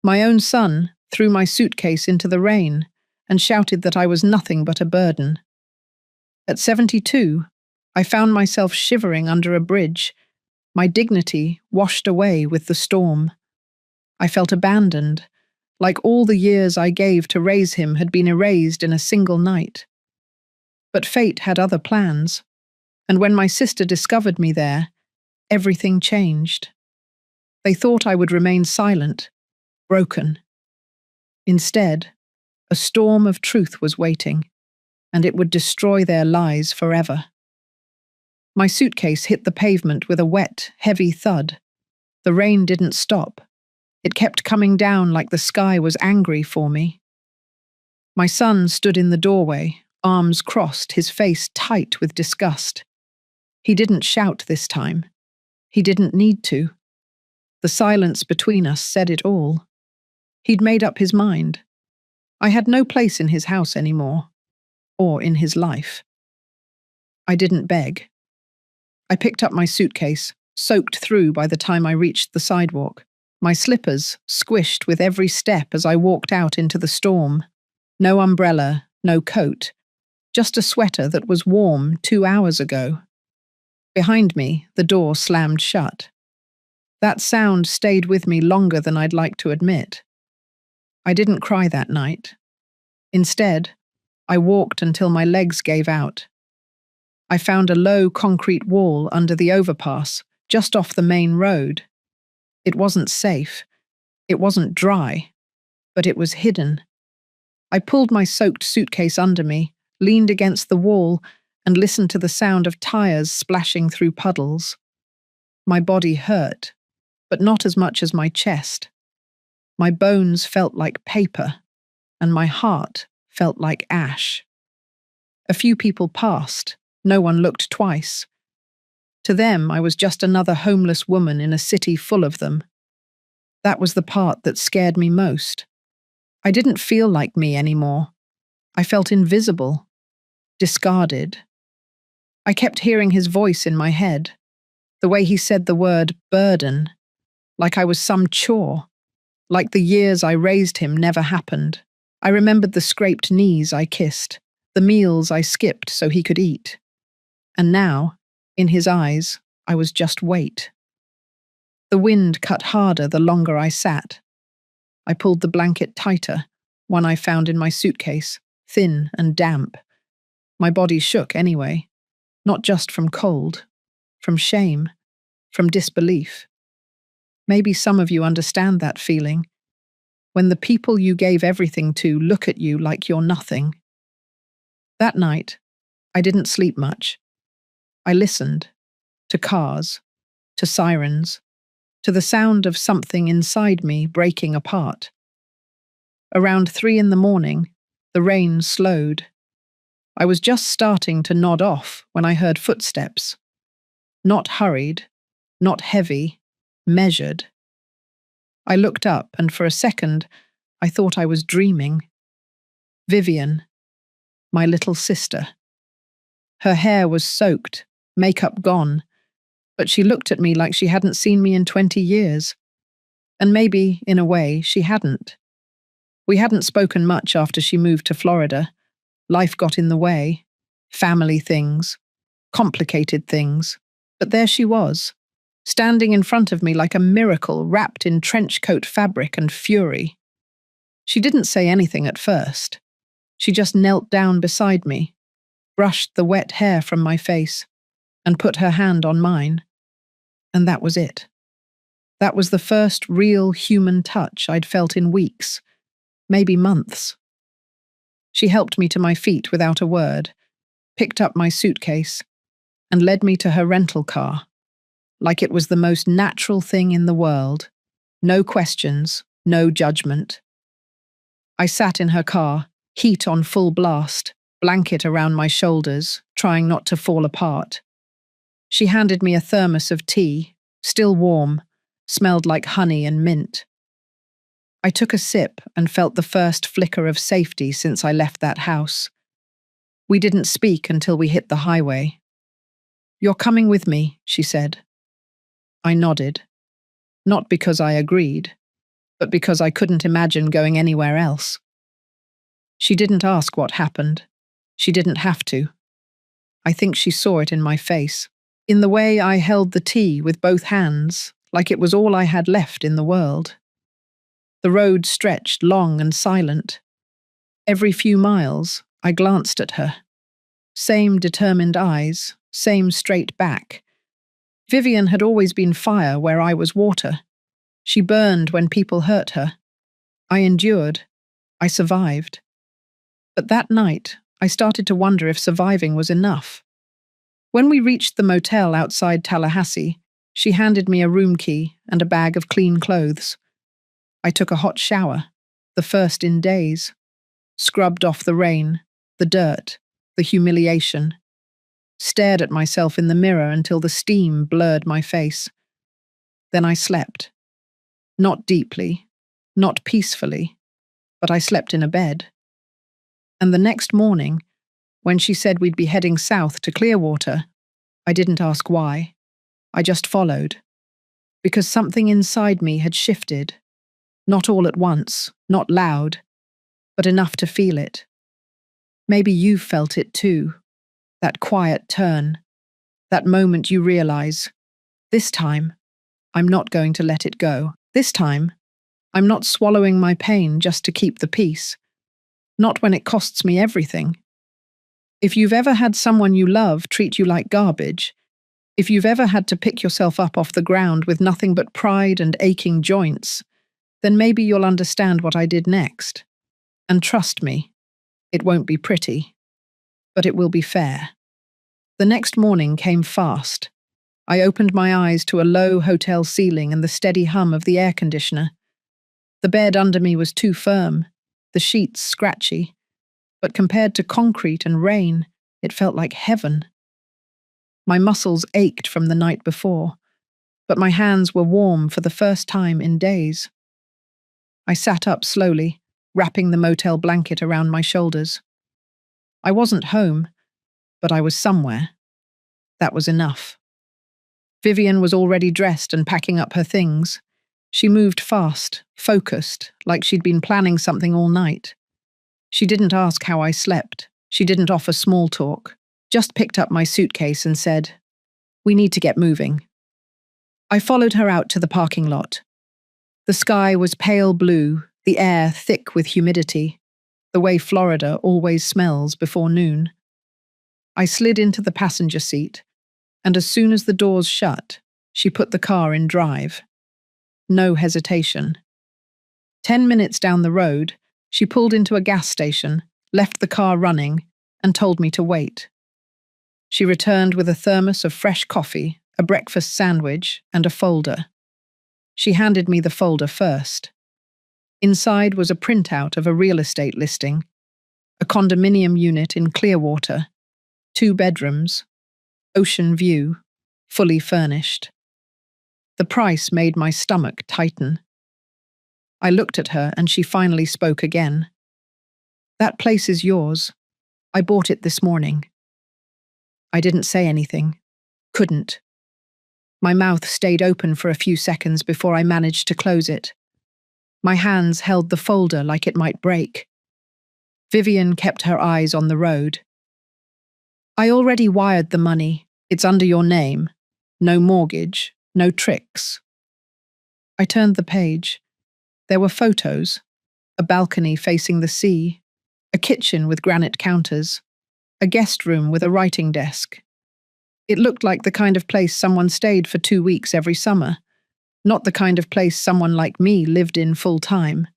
My own son threw my suitcase into the rain and shouted that I was nothing but a burden. At 72, I found myself shivering under a bridge, my dignity washed away with the storm. I felt abandoned, like all the years I gave to raise him had been erased in a single night. But fate had other plans, and when my sister discovered me there, everything changed. They thought I would remain silent, broken. Instead, a storm of truth was waiting, and it would destroy their lies forever. My suitcase hit the pavement with a wet, heavy thud. The rain didn't stop. It kept coming down like the sky was angry for me. My son stood in the doorway, arms crossed, his face tight with disgust. He didn't shout this time. He didn't need to. The silence between us said it all. He'd made up his mind. I had no place in his house anymore, or in his life. I didn't beg. I picked up my suitcase, soaked through by the time I reached the sidewalk. My slippers squished with every step as I walked out into the storm. No umbrella, no coat, just a sweater that was warm 2 hours ago. Behind me, the door slammed shut. That sound stayed with me longer than I'd like to admit. I didn't cry that night. Instead, I walked until my legs gave out. I found a low concrete wall under the overpass, just off the main road. It wasn't safe. It wasn't dry, but it was hidden. I pulled my soaked suitcase under me, leaned against the wall, and listened to the sound of tires splashing through puddles. My body hurt, but not as much as my chest. My bones felt like paper, and my heart felt like ash. A few people passed. No one looked twice. To them, I was just another homeless woman in a city full of them. That was the part that scared me most. I didn't feel like me anymore. I felt invisible, discarded. I kept hearing his voice in my head, the way he said the word burden, like I was some chore, like the years I raised him never happened. I remembered the scraped knees I kissed, the meals I skipped so he could eat. And now, in his eyes, I was just weight. The wind cut harder the longer I sat. I pulled the blanket tighter, one I found in my suitcase, thin and damp. My body shook anyway, not just from cold, from shame, from disbelief. Maybe some of you understand that feeling, when the people you gave everything to look at you like you're nothing. That night, I didn't sleep much. I listened to cars, to sirens, to the sound of something inside me breaking apart. Around 3 a.m, the rain slowed. I was just starting to nod off when I heard footsteps. Not hurried, not heavy, measured. I looked up, and for a second, I thought I was dreaming. Vivian, my little sister. Her hair was soaked, makeup gone, but she looked at me like she hadn't seen me in 20 years. And maybe, in a way, she hadn't. We hadn't spoken much after she moved to Florida. Life got in the way. Family things. Complicated things. But there she was, standing in front of me like a miracle wrapped in trench coat fabric and fury. She didn't say anything at first. She just knelt down beside me, brushed the wet hair from my face, and put her hand on mine. And that was it. That was the first real human touch I'd felt in weeks, maybe months. She helped me to my feet without a word, picked up my suitcase, and led me to her rental car, like it was the most natural thing in the world. No questions, no judgment. I sat in her car, heat on full blast, blanket around my shoulders, trying not to fall apart. She handed me a thermos of tea, still warm, smelled like honey and mint. I took a sip and felt the first flicker of safety since I left that house. We didn't speak until we hit the highway. "You're coming with me," she said. I nodded. Not because I agreed, but because I couldn't imagine going anywhere else. She didn't ask what happened. She didn't have to. I think she saw it in my face, in the way I held the tea with both hands, like it was all I had left in the world. The road stretched long and silent. Every few miles, I glanced at her. Same determined eyes, same straight back. Vivian had always been fire where I was water. She burned when people hurt her. I endured. I survived. But that night, I started to wonder if surviving was enough. When we reached the motel outside Tallahassee, she handed me a room key and a bag of clean clothes. I took a hot shower, the first in days, scrubbed off the rain, the dirt, the humiliation, stared at myself in the mirror until the steam blurred my face. Then I slept. Not deeply, not peacefully, but I slept in a bed. And the next morning, when she said we'd be heading south to Clearwater, I didn't ask why. I just followed. Because something inside me had shifted. Not all at once, not loud, but enough to feel it. Maybe you've felt it too. That quiet turn. That moment you realize, this time, I'm not going to let it go. This time, I'm not swallowing my pain just to keep the peace. Not when it costs me everything. If you've ever had someone you love treat you like garbage, if you've ever had to pick yourself up off the ground with nothing but pride and aching joints, then maybe you'll understand what I did next. And trust me, it won't be pretty, but it will be fair. The next morning came fast. I opened my eyes to a low hotel ceiling and the steady hum of the air conditioner. The bed under me was too firm, the sheets scratchy, but compared to concrete and rain, it felt like heaven. My muscles ached from the night before, but my hands were warm for the first time in days. I sat up slowly, wrapping the motel blanket around my shoulders. I wasn't home, but I was somewhere. That was enough. Vivian was already dressed and packing up her things. She moved fast, focused, like she'd been planning something all night. She didn't ask how I slept. She didn't offer small talk. Just picked up my suitcase and said, "We need to get moving." I followed her out to the parking lot. The sky was pale blue, the air thick with humidity, the way Florida always smells before noon. I slid into the passenger seat, and as soon as the doors shut, she put the car in drive. No hesitation. 10 minutes down the road, she pulled into a gas station, left the car running, and told me to wait. She returned with a thermos of fresh coffee, a breakfast sandwich, and a folder. She handed me the folder first. Inside was a printout of a real estate listing, a condominium unit in Clearwater, 2 bedrooms, ocean view, fully furnished. The price made my stomach tighten. I looked at her and she finally spoke again. "That place is yours. I bought it this morning." I didn't say anything. Couldn't. My mouth stayed open for a few seconds before I managed to close it. My hands held the folder like it might break. Vivian kept her eyes on the road. "I already wired the money. It's under your name. No mortgage, no tricks." I turned the page. There were photos, a balcony facing the sea, a kitchen with granite counters, a guest room with a writing desk. It looked like the kind of place someone stayed for 2 weeks every summer, not the kind of place someone like me lived in full-time.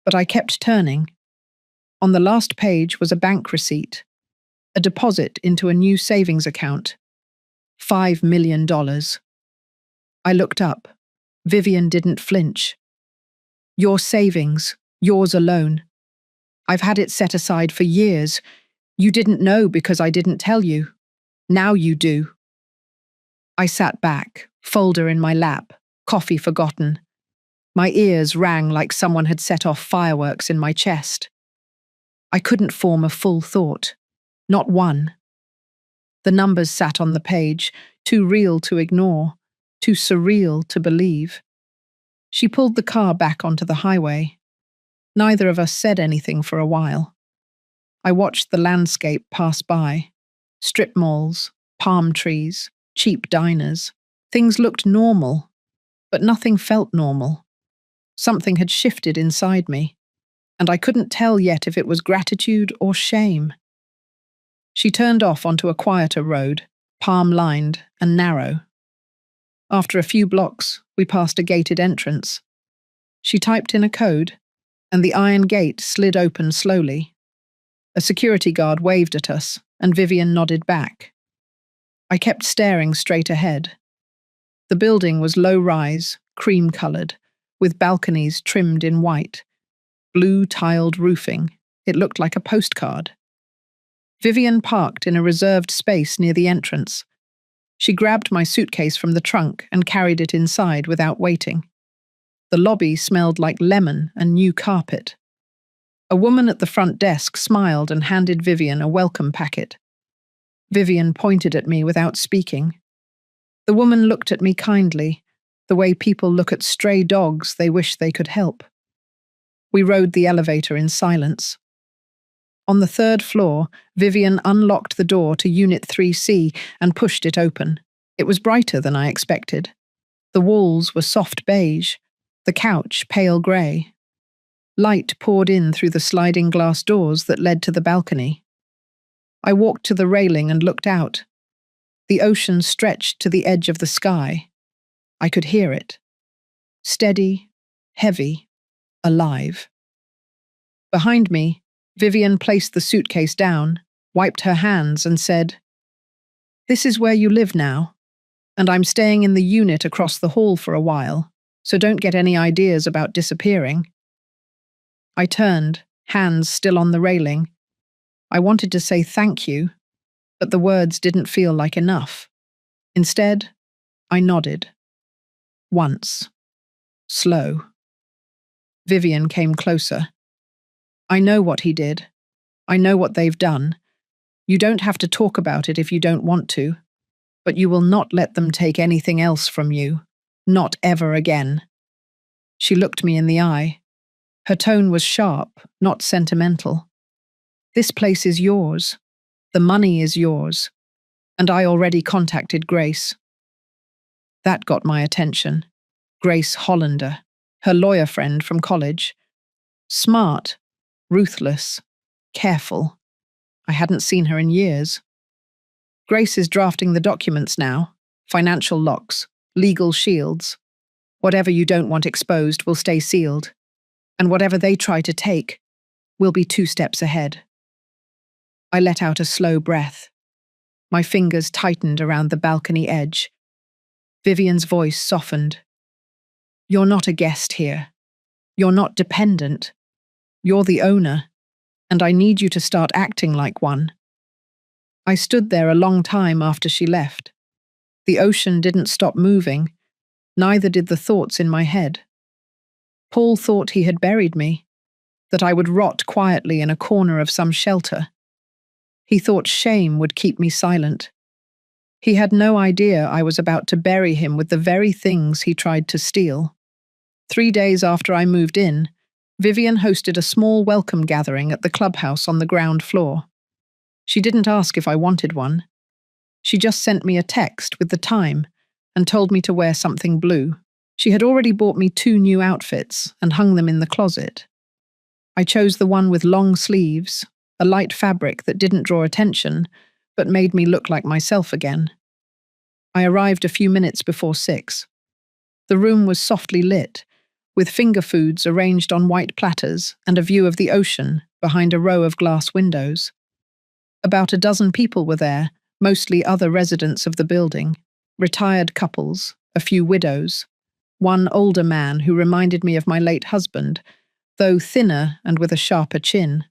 But I kept turning. On the last page was a bank receipt, a deposit into a new savings account. $5 million. I looked up. Vivian didn't flinch. "Your savings, yours alone. I've had it set aside for years. You didn't know because I didn't tell you. Now you do." I sat back, folder in my lap, coffee forgotten. My ears rang like someone had set off fireworks in my chest. I couldn't form a full thought. Not one. The numbers sat on the page, too real to ignore, too surreal to believe. She pulled the car back onto the highway. Neither of us said anything for a while. I watched the landscape pass by. Strip malls, palm trees, cheap diners. Things looked normal, but nothing felt normal. Something had shifted inside me, and I couldn't tell yet if it was gratitude or shame. She turned off onto a quieter road, palm-lined and narrow. After a few blocks, we passed a gated entrance. She typed in a code, and the iron gate slid open slowly. A security guard waved at us, and Vivian nodded back. I kept staring straight ahead. The building was low-rise, cream-coloured, with balconies trimmed in white. Blue tiled roofing. It looked like a postcard. Vivian parked in a reserved space near the entrance. She grabbed my suitcase from the trunk and carried it inside without waiting. The lobby smelled like lemon and new carpet. A woman at the front desk smiled and handed Vivian a welcome packet. Vivian pointed at me without speaking. The woman looked at me kindly, the way people look at stray dogs they wish they could help. We rode the elevator in silence. On the third floor, Vivian unlocked the door to Unit 3C and pushed it open. It was brighter than I expected. The walls were soft beige, the couch pale grey. Light poured in through the sliding glass doors that led to the balcony. I walked to the railing and looked out. The ocean stretched to the edge of the sky. I could hear it. Steady, heavy, alive. Behind me, Vivian placed the suitcase down, wiped her hands and said, "This is where you live now, and I'm staying in the unit across the hall for a while, so don't get any ideas about disappearing." I turned, hands still on the railing. I wanted to say thank you, but the words didn't feel like enough. Instead, I nodded. Once. Slow. Vivian came closer. "I know what he did. I know what they've done. You don't have to talk about it if you don't want to, but you will not let them take anything else from you. Not ever again." She looked me in the eye. Her tone was sharp, not sentimental. "This place is yours. The money is yours. And I already contacted Grace." That got my attention. Grace Hollander, her lawyer friend from college. Smart, ruthless, careful. I hadn't seen her in years. "Grace is drafting the documents now. Financial locks, legal shields. Whatever you don't want exposed will stay sealed. And whatever they try to take will be 2 steps ahead." I let out a slow breath. My fingers tightened around the balcony edge. Vivian's voice softened. "You're not a guest here. You're not dependent. You're the owner, and I need you to start acting like one." I stood there a long time after she left. The ocean didn't stop moving, neither did the thoughts in my head. Paul thought he had buried me, that I would rot quietly in a corner of some shelter. He thought shame would keep me silent. He had no idea I was about to bury him with the very things he tried to steal. 3 days after I moved in, Vivian hosted a small welcome gathering at the clubhouse on the ground floor. She didn't ask if I wanted one. She just sent me a text with the time and told me to wear something blue. She had already bought me 2 new outfits and hung them in the closet. I chose the one with long sleeves, a light fabric that didn't draw attention, but made me look like myself again. I arrived a few minutes before 6. The room was softly lit, with finger foods arranged on white platters and a view of the ocean behind a row of glass windows. About a dozen people were there, mostly other residents of the building, retired couples, a few widows, one older man who reminded me of my late husband, though thinner and with a sharper chin.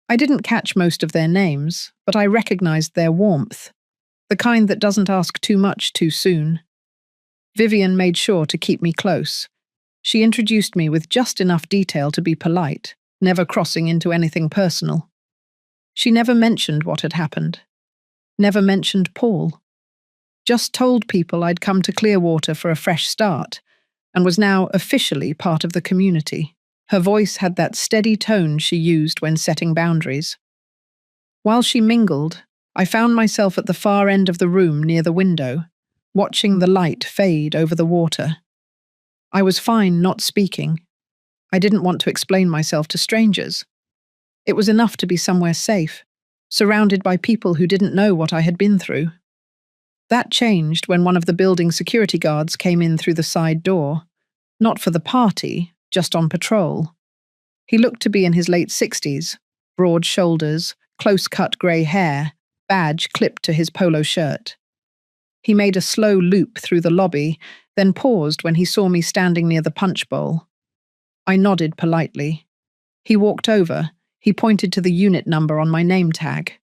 I didn't catch most of their names, but I recognized their warmth, the kind that doesn't ask too much too soon. Vivian made sure to keep me close. She introduced me with just enough detail to be polite, never crossing into anything personal. She never mentioned what had happened. Never mentioned Paul. Just told people I'd come to Clearwater for a fresh start, and was now officially part of the community. Her voice had that steady tone she used when setting boundaries. While she mingled, I found myself at the far end of the room near the window, watching the light fade over the water. I was fine not speaking. I didn't want to explain myself to strangers. It was enough to be somewhere safe, surrounded by people who didn't know what I had been through. That changed when one of the building security guards came in through the side door, not for the party, just on patrol. He looked to be in his late 60s, broad shoulders, close-cut grey hair, badge clipped to his polo shirt. He made a slow loop through the lobby, then paused when he saw me standing near the punch bowl. I nodded politely. He walked over. He pointed to the unit number on my name tag.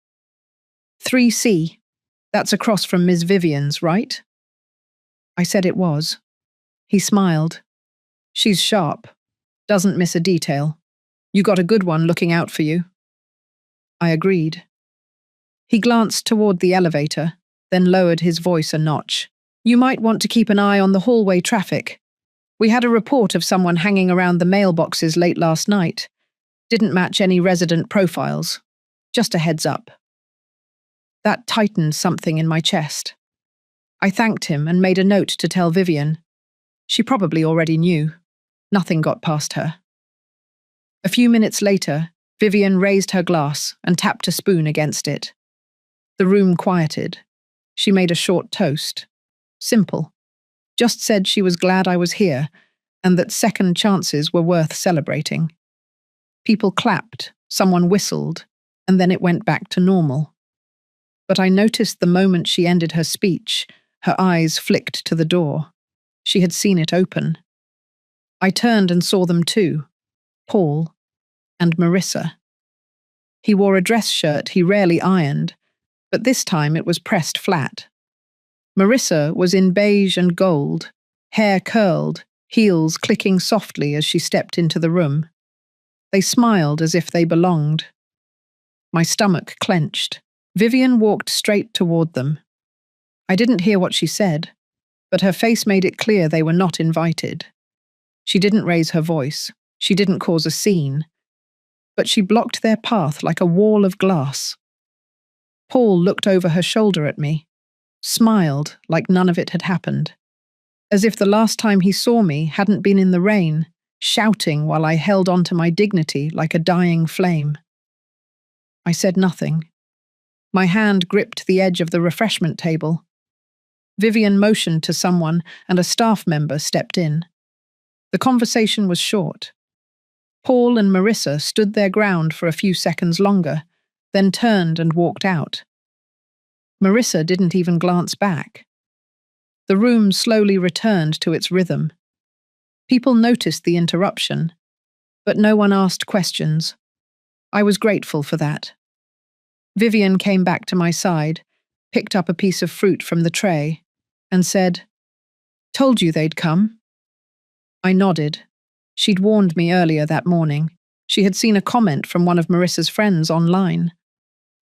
3C. That's across from Ms. Vivian's, right? I said it was. He smiled. She's sharp. Doesn't miss a detail. You got a good one looking out for you. I agreed. He glanced toward the elevator, then lowered his voice a notch. You might want to keep an eye on the hallway traffic. We had a report of someone hanging around the mailboxes late last night. Didn't match any resident profiles. Just a heads up. That tightened something in my chest. I thanked him and made a note to tell Vivian. She probably already knew. Nothing got past her. A few minutes later, Vivian raised her glass and tapped a spoon against it. The room quieted. She made a short toast. Simple. Just said she was glad I was here and that second chances were worth celebrating. People clapped, someone whistled, and then it went back to normal. But I noticed the moment she ended her speech, her eyes flicked to the door. She had seen it open. I turned and saw them too, Paul and Marissa. He wore a dress shirt he rarely ironed, but this time it was pressed flat. Marissa was in beige and gold, hair curled, heels clicking softly as she stepped into the room. They smiled as if they belonged. My stomach clenched. Vivian walked straight toward them. I didn't hear what she said, but her face made it clear they were not invited. She didn't raise her voice. She didn't cause a scene. But she blocked their path like a wall of glass. Paul looked over her shoulder at me, smiled like none of it had happened, as if the last time he saw me hadn't been in the rain, shouting while I held on to my dignity like a dying flame. I said nothing. My hand gripped the edge of the refreshment table. Vivian motioned to someone and a staff member stepped in. The conversation was short. Paul and Marissa stood their ground for a few seconds longer, then turned and walked out. Marissa didn't even glance back. The room slowly returned to its rhythm. People noticed the interruption, but no one asked questions. I was grateful for that. Vivian came back to my side, picked up a piece of fruit from the tray, and said, "Told you they'd come." I nodded. She'd warned me earlier that morning. She had seen a comment from one of Marissa's friends online.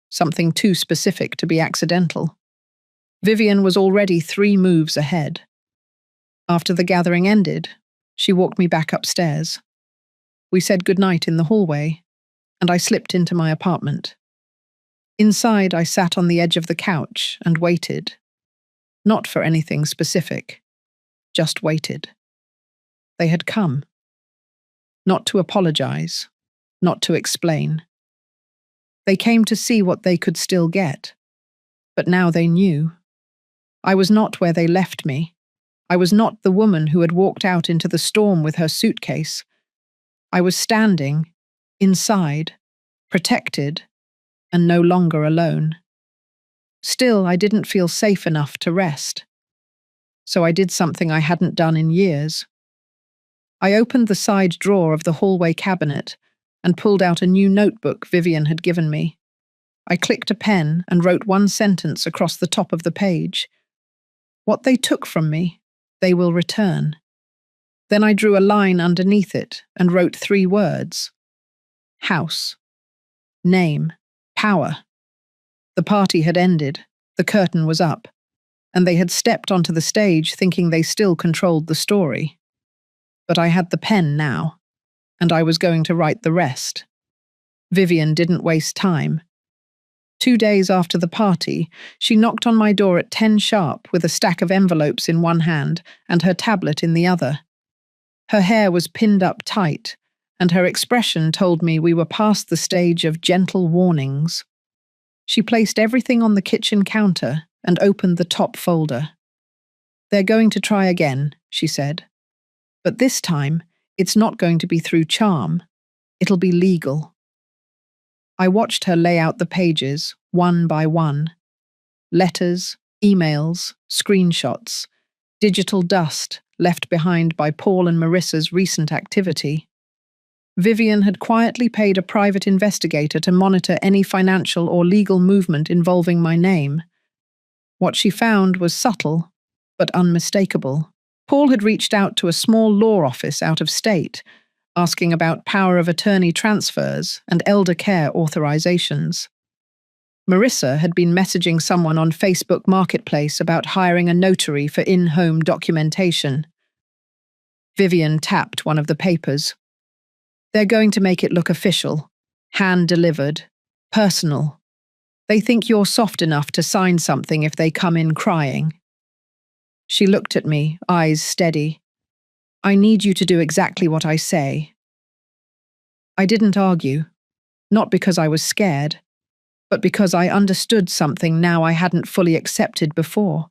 Something too specific to be accidental. Vivian was already 3 moves ahead. After the gathering ended, she walked me back upstairs. We said goodnight in the hallway, and I slipped into my apartment. Inside, I sat on the edge of the couch and waited. Not for anything specific, just waited. They had come. Not to apologize, not to explain. They came to see what they could still get. But now they knew. I was not where they left me. I was not the woman who had walked out into the storm with her suitcase. I was standing, inside, protected, and no longer alone. Still, I didn't feel safe enough to rest. So I did something I hadn't done in years. I opened the side drawer of the hallway cabinet and pulled out a new notebook Vivian had given me. I clicked a pen and wrote one sentence across the top of the page. What they took from me, they will return. Then I drew a line underneath it and wrote 3 words. House. Name. Power. The party had ended, the curtain was up, and they had stepped onto the stage thinking they still controlled the story. But I had the pen now, and I was going to write the rest. Vivian didn't waste time. 2 days after the party, she knocked on my door at 10 sharp with a stack of envelopes in one hand and her tablet in the other. Her hair was pinned up tight, and her expression told me we were past the stage of gentle warnings. She placed everything on the kitchen counter and opened the top folder. "They're going to try again," she said. "But this time, it's not going to be through charm. It'll be legal." I watched her lay out the pages, one by one. Letters, emails, screenshots, digital dust left behind by Paul and Marissa's recent activity. Vivian had quietly paid a private investigator to monitor any financial or legal movement involving my name. What she found was subtle, but unmistakable. Paul had reached out to a small law office out of state, asking about power of attorney transfers and elder care authorizations. Marissa had been messaging someone on Facebook Marketplace about hiring a notary for in-home documentation. Vivian tapped one of the papers. "They're going to make it look official, hand-delivered, personal. They think you're soft enough to sign something if they come in crying." She looked at me, eyes steady. "I need you to do exactly what I say." I didn't argue, not because I was scared, but because I understood something now I hadn't fully accepted before.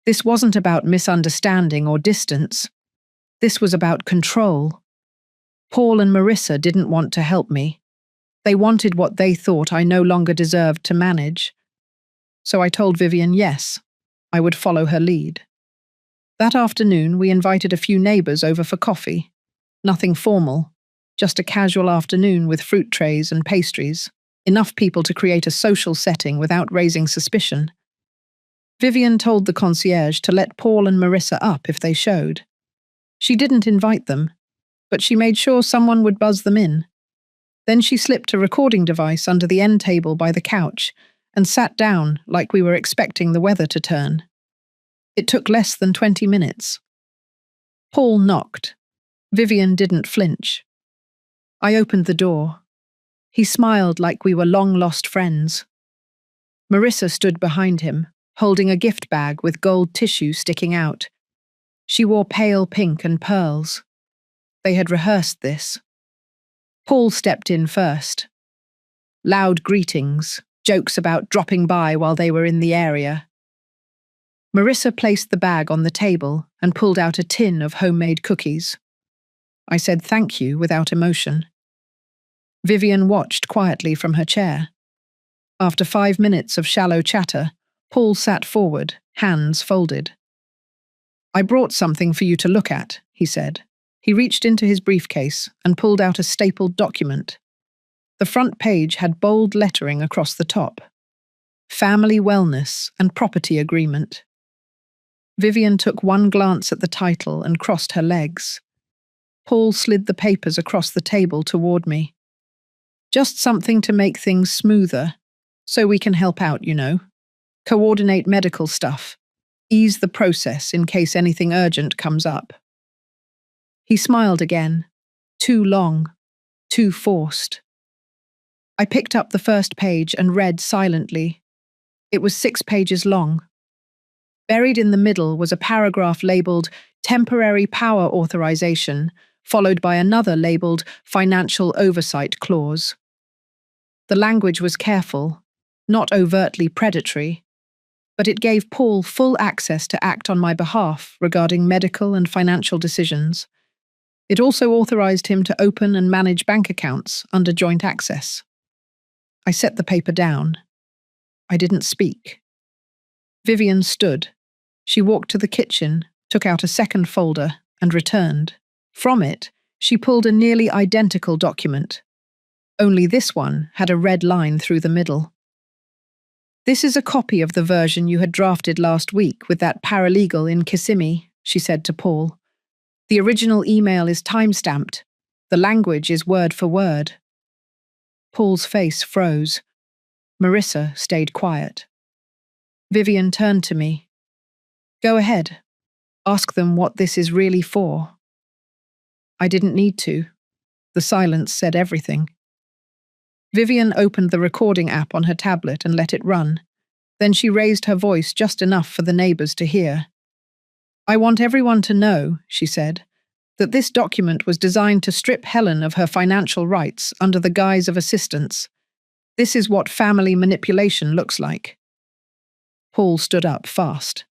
This wasn't about misunderstanding or distance. This was about control. Paul and Marissa didn't want to help me. They wanted what they thought I no longer deserved to manage. So I told Vivian yes, I would follow her lead. That afternoon, we invited a few neighbours over for coffee. Nothing formal, just a casual afternoon with fruit trays and pastries. Enough people to create a social setting without raising suspicion. Vivian told the concierge to let Paul and Marissa up if they showed. She didn't invite them, but she made sure someone would buzz them in. Then she slipped a recording device under the end table by the couch and sat down like we were expecting the weather to turn. It took less than 20 minutes. Paul knocked. Vivian didn't flinch. I opened the door. He smiled like we were long-lost friends. Marissa stood behind him, holding a gift bag with gold tissue sticking out. She wore pale pink and pearls. They had rehearsed this. Paul stepped in first. Loud greetings, jokes about dropping by while they were in the area. Marissa placed the bag on the table and pulled out a tin of homemade cookies. I said thank you without emotion. Vivian watched quietly from her chair. After 5 minutes of shallow chatter, Paul sat forward, hands folded. "I brought something for you to look at," he said. He reached into his briefcase and pulled out a stapled document. The front page had bold lettering across the top. Family Wellness and Property Agreement. Vivian took one glance at the title and crossed her legs. Paul slid the papers across the table toward me. "Just something to make things smoother, so we can help out, you know. Coordinate medical stuff. Ease the process in case anything urgent comes up." He smiled again. Too long. Too forced. I picked up the first page and read silently. It was 6 pages long. Buried in the middle was a paragraph labelled Temporary Power Authorization, followed by another labelled Financial Oversight Clause. The language was careful, not overtly predatory, but it gave Paul full access to act on my behalf regarding medical and financial decisions. It also authorized him to open and manage bank accounts under joint access. I set the paper down. I didn't speak. Vivian stood. She walked to the kitchen, took out a second folder, and returned. From it, she pulled a nearly identical document. Only this one had a red line through the middle. "This is a copy of the version you had drafted last week with that paralegal in Kissimmee," she said to Paul. "The original email is time-stamped. The language is word for word." Paul's face froze. Marissa stayed quiet. Vivian turned to me. "Go ahead. Ask them what this is really for." I didn't need to. The silence said everything. Vivian opened the recording app on her tablet and let it run. Then she raised her voice just enough for the neighbors to hear. I want everyone to know, she said, that this document was designed to strip Helen of her financial rights under the guise of assistance. This is what family manipulation looks like. Paul stood up fast.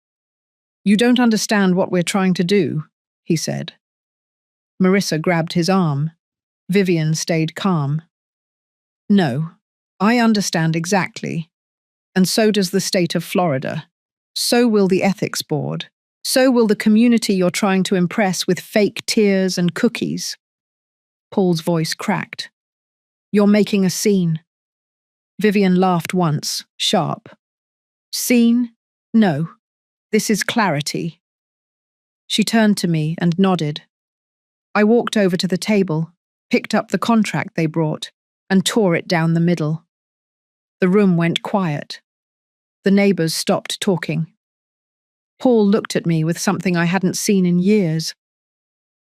You don't understand what we're trying to do, he said. Marissa grabbed his arm. Vivian stayed calm. No, I understand exactly. And so does the state of Florida. So will the ethics board. So will the community you're trying to impress with fake tears and cookies. Paul's voice cracked. You're making a scene. Vivian laughed once, sharp. Scene? No. This is clarity. She turned to me and nodded. I walked over to the table, picked up the contract they brought, and tore it down the middle. The room went quiet. The neighbors stopped talking. Paul looked at me with something I hadn't seen in years.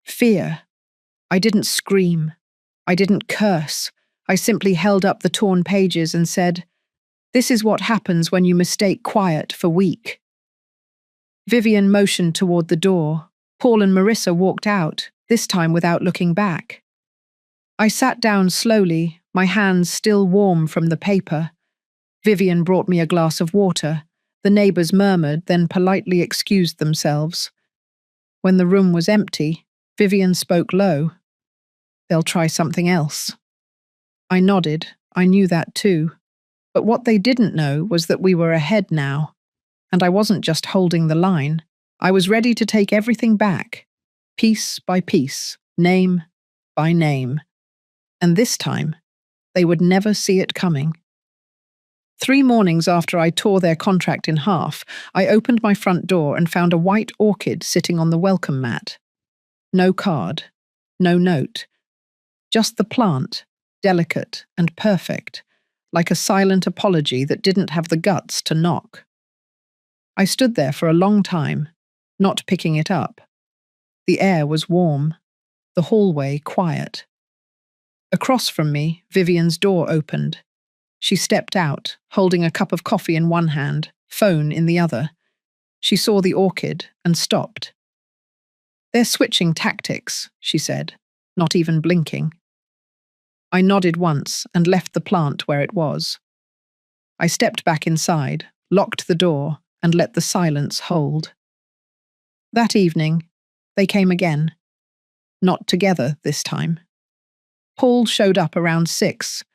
Fear. I didn't scream. I didn't curse. I simply held up the torn pages and said, "This is what happens when you mistake quiet for weak." Vivian motioned toward the door. Paul and Marissa walked out, this time without looking back. I sat down slowly, my hands still warm from the paper. Vivian brought me a glass of water. The neighbors murmured, then politely excused themselves. When the room was empty, Vivian spoke low. They'll try something else. I nodded. I knew that too. But what they didn't know was that we were ahead now. And I wasn't just holding the line. I was ready to take everything back, piece by piece, name by name. And this time, they would never see it coming. 3 mornings after I tore their contract in half, I opened my front door and found a white orchid sitting on the welcome mat. No card, no note. Just the plant, delicate and perfect, like a silent apology that didn't have the guts to knock. I stood there for a long time, not picking it up. The air was warm, the hallway quiet. Across from me, Vivian's door opened. She stepped out, holding a cup of coffee in one hand, phone in the other. She saw the orchid and stopped. They're switching tactics, she said, not even blinking. I nodded once and left the plant where it was. I stepped back inside, locked the door, and let the silence hold. That evening, they came again. Not together this time. Paul showed up around 6,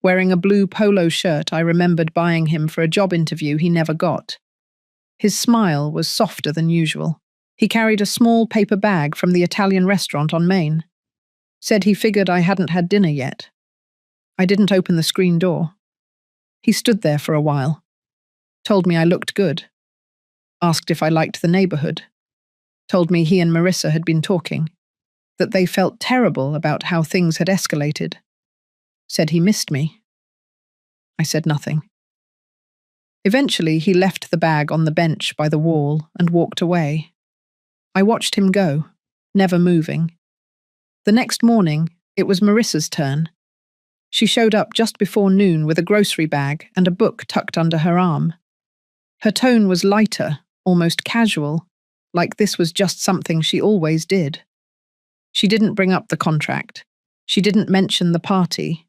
wearing a blue polo shirt I remembered buying him for a job interview he never got. His smile was softer than usual. He carried a small paper bag from the Italian restaurant on Main. Said he figured I hadn't had dinner yet. I didn't open the screen door. He stood there for a while. Told me I looked good. Asked if I liked the neighborhood. Told me he and Marissa had been talking. That they felt terrible about how things had escalated. Said he missed me. I said nothing. Eventually, he left the bag on the bench by the wall and walked away. I watched him go, never moving. The next morning, it was Marissa's turn. She showed up just before noon with a grocery bag and a book tucked under her arm. Her tone was lighter, almost casual, like this was just something she always did. She didn't bring up the contract. She didn't mention the party.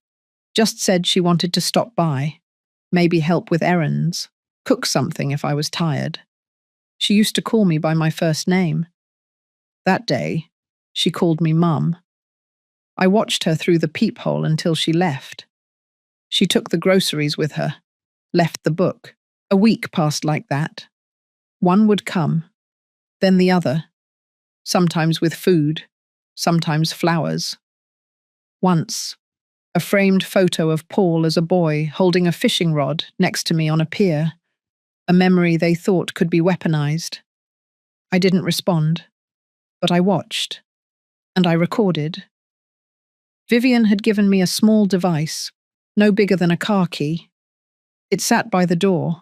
Just said she wanted to stop by, maybe help with errands, cook something if I was tired. She used to call me by my first name. That day, she called me Mum. I watched her through the peephole until she left. She took the groceries with her, left the book. A week passed like that. One would come, then the other, sometimes with food, sometimes flowers. Once, a framed photo of Paul as a boy holding a fishing rod next to me on a pier, a memory they thought could be weaponized. I didn't respond, but I watched, and I recorded. Vivian had given me a small device, no bigger than a car key. It sat by the door,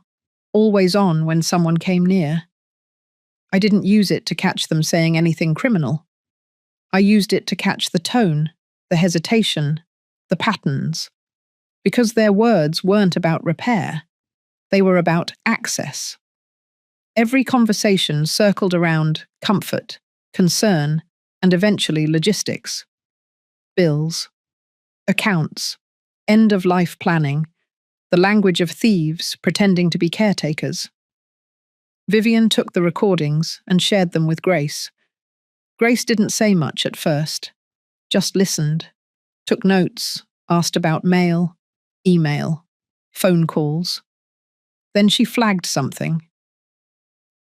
always on when someone came near. I didn't use it to catch them saying anything criminal. I used it to catch the tone, the hesitation, the patterns, because their words weren't about repair, they were about access. Every conversation circled around comfort, concern, and eventually logistics. Bills, accounts, end-of-life planning, the language of thieves pretending to be caretakers. Vivian took the recordings and shared them with Grace. Grace didn't say much at first, just listened, took notes, asked about mail, email, phone calls. Then she flagged something.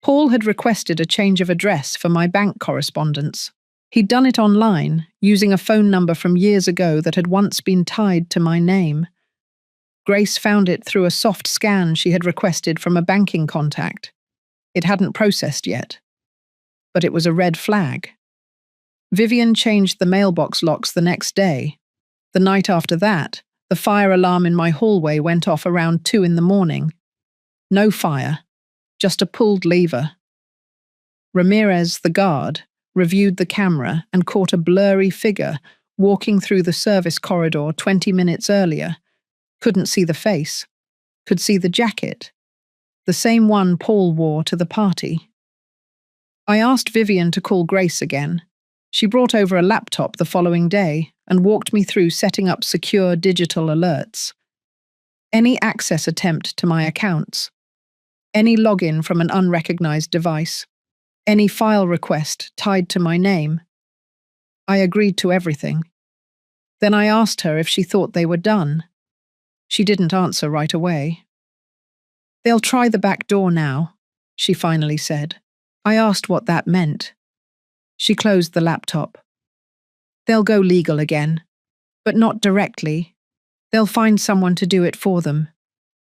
Paul had requested a change of address for my bank correspondence. He'd done it online, using a phone number from years ago that had once been tied to my name. Grace found it through a soft scan she had requested from a banking contact. It hadn't processed yet, but it was a red flag. Vivian changed the mailbox locks the next day. The night after that, the fire alarm in my hallway went off around 2 a.m. No fire, just a pulled lever. Ramirez, the guard, reviewed the camera and caught a blurry figure walking through the service corridor 20 minutes earlier. Couldn't see the face, could see the jacket, the same one Paul wore to the party. I asked Vivian to call Grace again. She brought over a laptop the following day and walked me through setting up secure digital alerts. Any access attempt to my accounts, any login from an unrecognized device, any file request tied to my name. I agreed to everything. Then I asked her if she thought they were done. She didn't answer right away. "They'll try the back door now," she finally said. I asked what that meant. She closed the laptop. "They'll go legal again, but not directly. They'll find someone to do it for them.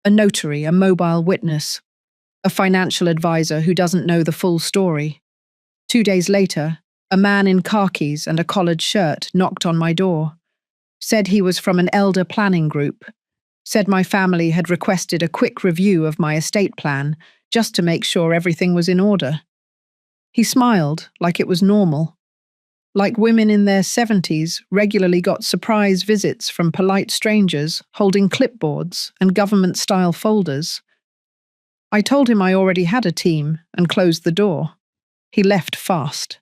A notary, a mobile witness, a financial advisor who doesn't know the full story." 2 days later, a man in khakis and a collared shirt knocked on my door, said he was from an elder planning group, said my family had requested a quick review of my estate plan just to make sure everything was in order. He smiled like it was normal, like women in their 70s regularly got surprise visits from polite strangers holding clipboards and government-style folders. I told him I already had a team and closed the door. He left fast.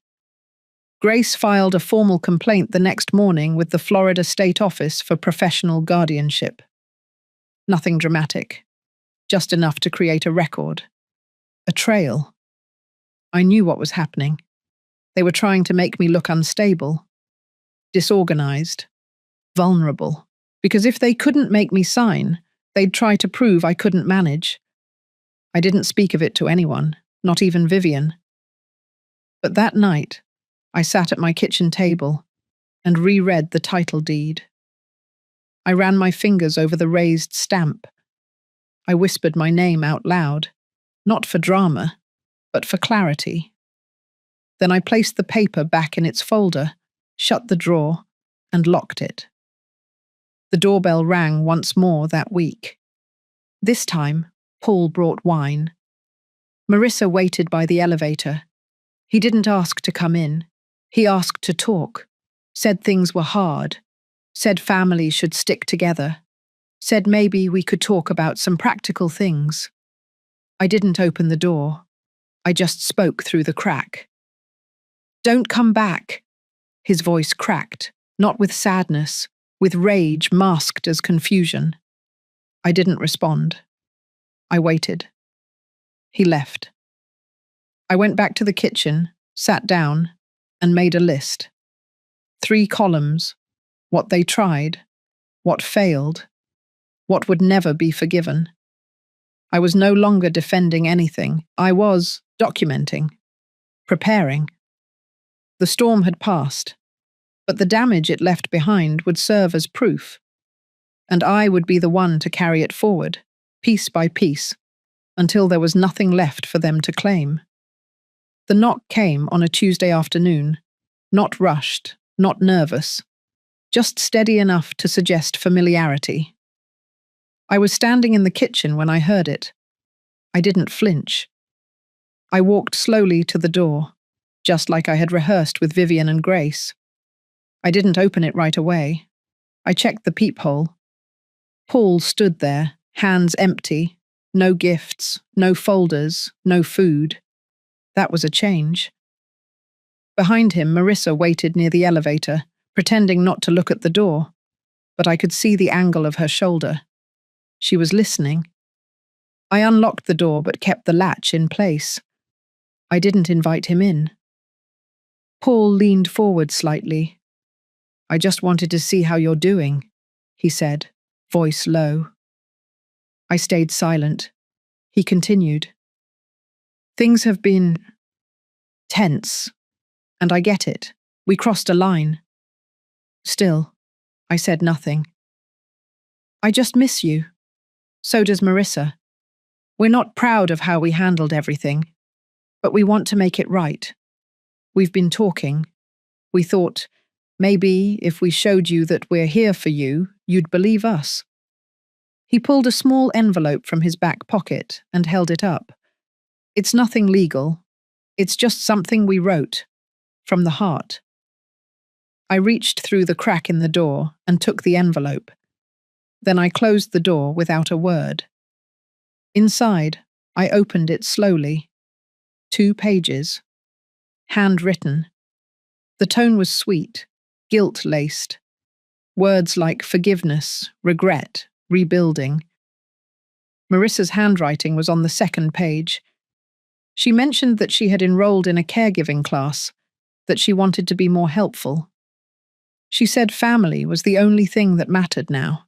Grace filed a formal complaint the next morning with the Florida State Office for Professional Guardianship. Nothing dramatic, just enough to create a record. A trail. I knew what was happening. They were trying to make me look unstable, disorganized, vulnerable, because if they couldn't make me sign, they'd try to prove I couldn't manage. I didn't speak of it to anyone, not even Vivian. But that night, I sat at my kitchen table and reread the title deed. I ran my fingers over the raised stamp. I whispered my name out loud, not for drama, but for clarity. Then I placed the paper back in its folder, shut the drawer, and locked it. The doorbell rang once more that week. This time, Paul brought wine. Marissa waited by the elevator. He didn't ask to come in. He asked to talk, said things were hard, said families should stick together, said maybe we could talk about some practical things. I didn't open the door. I just spoke through the crack. "Don't come back." His voice cracked, not with sadness, with rage masked as confusion. I didn't respond. I waited. He left. I went back to the kitchen, sat down, and made a list. 3 columns: what they tried, what failed, what would never be forgiven. I was no longer defending anything. I was documenting, preparing. The storm had passed, but the damage it left behind would serve as proof, and I would be the one to carry it forward, piece by piece, until there was nothing left for them to claim. The knock came on a Tuesday afternoon, not rushed, not nervous, just steady enough to suggest familiarity. I was standing in the kitchen when I heard it. I didn't flinch. I walked slowly to the door, just like I had rehearsed with Vivian and Grace. I didn't open it right away. I checked the peephole. Paul stood there, hands empty, no gifts, no folders, no food. That was a change. Behind him, Marissa waited near the elevator, pretending not to look at the door, but I could see the angle of her shoulder. She was listening. I unlocked the door but kept the latch in place. I didn't invite him in. Paul leaned forward slightly. "I just wanted to see how you're doing," he said, voice low. I stayed silent. He continued. "Things have been tense, and I get it. We crossed a line. Still, I said nothing. I just miss you. So does Marissa. We're not proud of how we handled everything, but we want to make it right. We've been talking. We thought, maybe if we showed you that we're here for you, you'd believe us." He pulled a small envelope from his back pocket and held it up. "It's nothing legal. It's just something we wrote. From the heart." I reached through the crack in the door and took the envelope. Then I closed the door without a word. Inside, I opened it slowly. 2 pages. Handwritten. The tone was sweet, guilt-laced. Words like forgiveness, regret, rebuilding. Marissa's handwriting was on the 2nd page. She mentioned that she had enrolled in a caregiving class, that she wanted to be more helpful. She said family was the only thing that mattered now.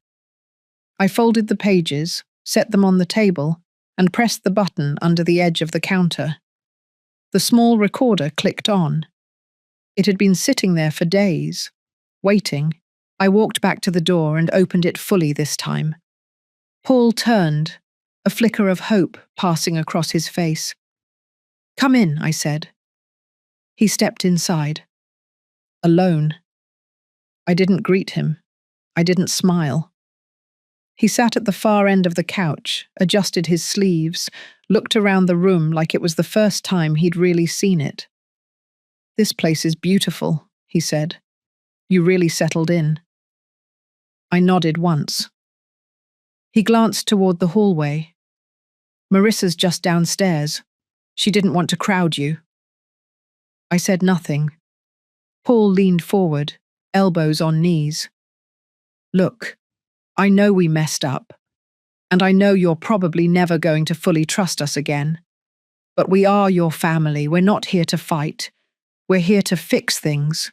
I folded the pages, set them on the table, and pressed the button under the edge of the counter. The small recorder clicked on. It had been sitting there for days, waiting. I walked back to the door and opened it fully this time. Paul turned, a flicker of hope passing across his face. "Come in," I said. He stepped inside. Alone. I didn't greet him. I didn't smile. He sat at the far end of the couch, adjusted his sleeves, looked around the room like it was the first time he'd really seen it. "This place is beautiful," he said. "You really settled in." I nodded once. He glanced toward the hallway. "Marissa's just downstairs. She didn't want to crowd you." I said nothing. Paul leaned forward, elbows on knees. "Look, I know we messed up, and I know you're probably never going to fully trust us again. But we are your family. We're not here to fight. We're here to fix things."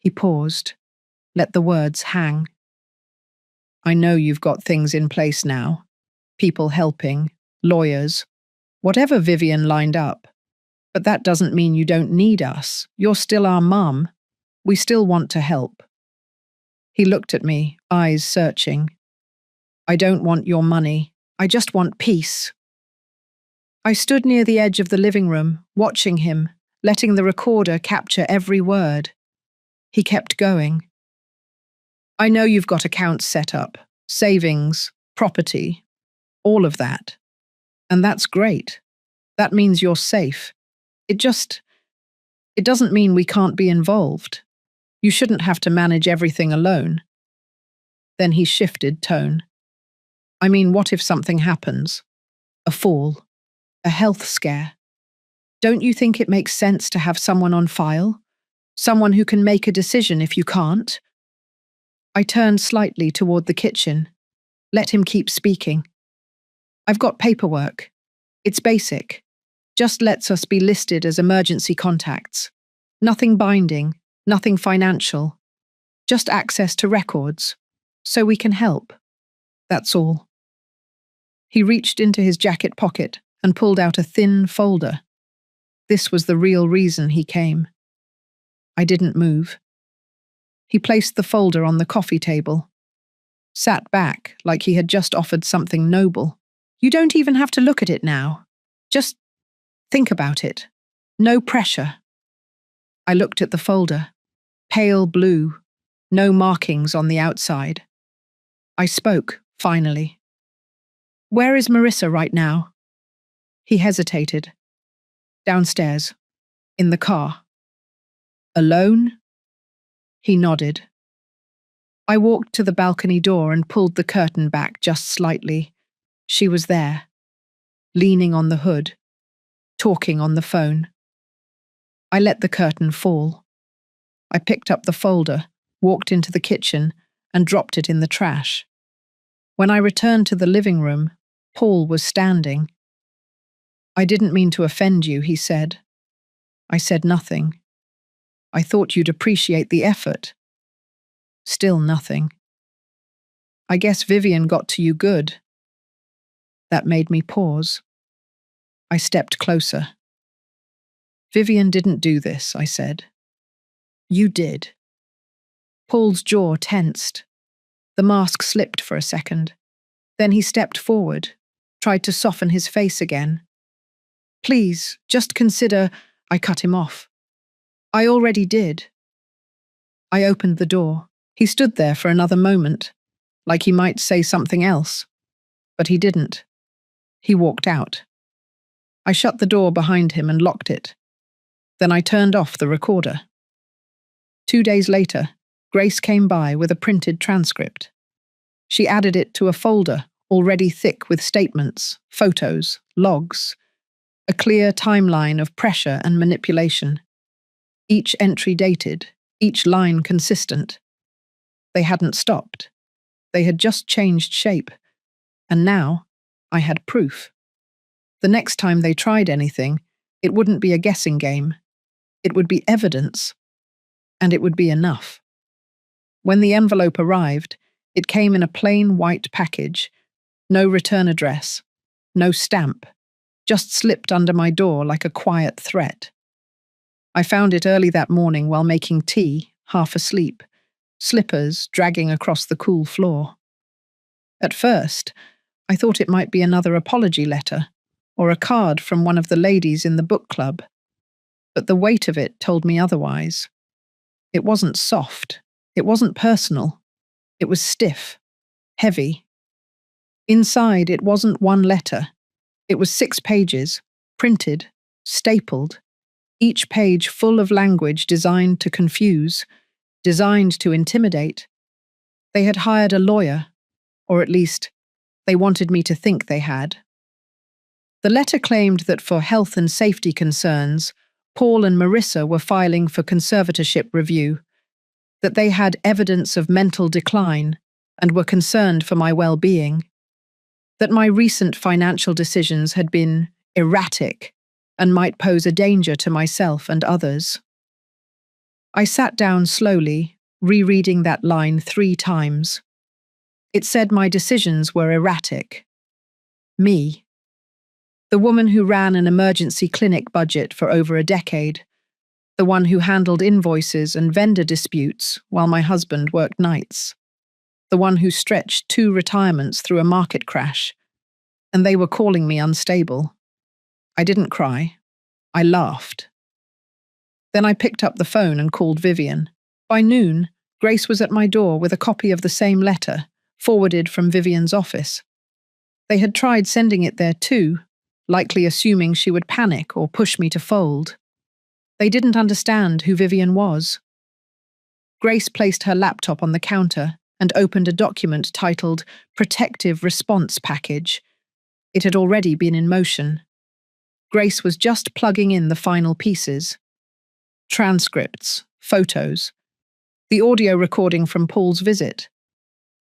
He paused, let the words hang. "I know you've got things in place now. People helping, lawyers, whatever Vivian lined up. But that doesn't mean you don't need us. You're still our mum. We still want to help." He looked at me, eyes searching. "I don't want your money. I just want peace." I stood near the edge of the living room, watching him, letting the recorder capture every word. He kept going. "I know you've got accounts set up, savings, property, all of that. And that's great. That means you're safe. It doesn't mean we can't be involved. You shouldn't have to manage everything alone." Then he shifted tone. "I mean, what if something happens? A fall, a health scare. Don't you think it makes sense to have someone on file? Someone who can make a decision if you can't?" I turned slightly toward the kitchen. Let him keep speaking. "I've got paperwork. It's basic. Just lets us be listed as emergency contacts. Nothing binding, nothing financial. Just access to records. So we can help. That's all." He reached into his jacket pocket and pulled out a thin folder. This was the real reason he came. I didn't move. He placed the folder on the coffee table. Sat back like he had just offered something noble. "You don't even have to look at it now. Just think about it. No pressure." I looked at the folder. Pale blue. No markings on the outside. I spoke, finally. "Where is Marissa right now?" He hesitated. "Downstairs. In the car." "Alone?" He nodded. I walked to the balcony door and pulled the curtain back just slightly. She was there, leaning on the hood, talking on the phone. I let the curtain fall. I picked up the folder, walked into the kitchen, and dropped it in the trash. When I returned to the living room, Paul was standing. I didn't mean to offend you, he said. I said nothing. I thought you'd appreciate the effort. Still nothing. I guess Vivian got to you good. That made me pause. I stepped closer. Vivian didn't do this, I said. You did. Paul's jaw tensed. The mask slipped for a second. Then he stepped forward, tried to soften his face again. Please, just consider, I cut him off. I already did. I opened the door. He stood there for another moment, like he might say something else. But he didn't. He walked out. I shut the door behind him and locked it. Then I turned off the recorder. 2 days later, Grace came by with a printed transcript. She added it to a folder already thick with statements, photos, logs, a clear timeline of pressure and manipulation. Each entry dated, each line consistent. They hadn't stopped. They had just changed shape. And now, I had proof. The next time they tried anything, it wouldn't be a guessing game. It would be evidence. And it would be enough. When the envelope arrived, it came in a plain white package. No return address. No stamp. Just slipped under my door like a quiet threat. I found it early that morning while making tea, half asleep, slippers dragging across the cool floor. At first, I thought it might be another apology letter, or a card from one of the ladies in the book club. But the weight of it told me otherwise. It wasn't soft. It wasn't personal. It was stiff, heavy. Inside, it wasn't one letter. It was 6 pages, printed, stapled, each page full of language designed to confuse, designed to intimidate. They had hired a lawyer, or at least, they wanted me to think they had. The letter claimed that for health and safety concerns, Paul and Marissa were filing for conservatorship review, that they had evidence of mental decline and were concerned for my well-being, that my recent financial decisions had been erratic and might pose a danger to myself and others. I sat down slowly, rereading that line 3 times. It said my decisions were erratic. Me. The woman who ran an emergency clinic budget for over a decade. The one who handled invoices and vendor disputes while my husband worked nights. The one who stretched 2 retirements through a market crash. And they were calling me unstable. I didn't cry. I laughed. Then I picked up the phone and called Vivian. By noon, Grace was at my door with a copy of the same letter, forwarded from Vivian's office. They had tried sending it there too, likely assuming she would panic or push me to fold. They didn't understand who Vivian was. Grace placed her laptop on the counter and opened a document titled Protective Response Package. It had already been in motion. Grace was just plugging in the final pieces. Transcripts, photos, the audio recording from Paul's visit,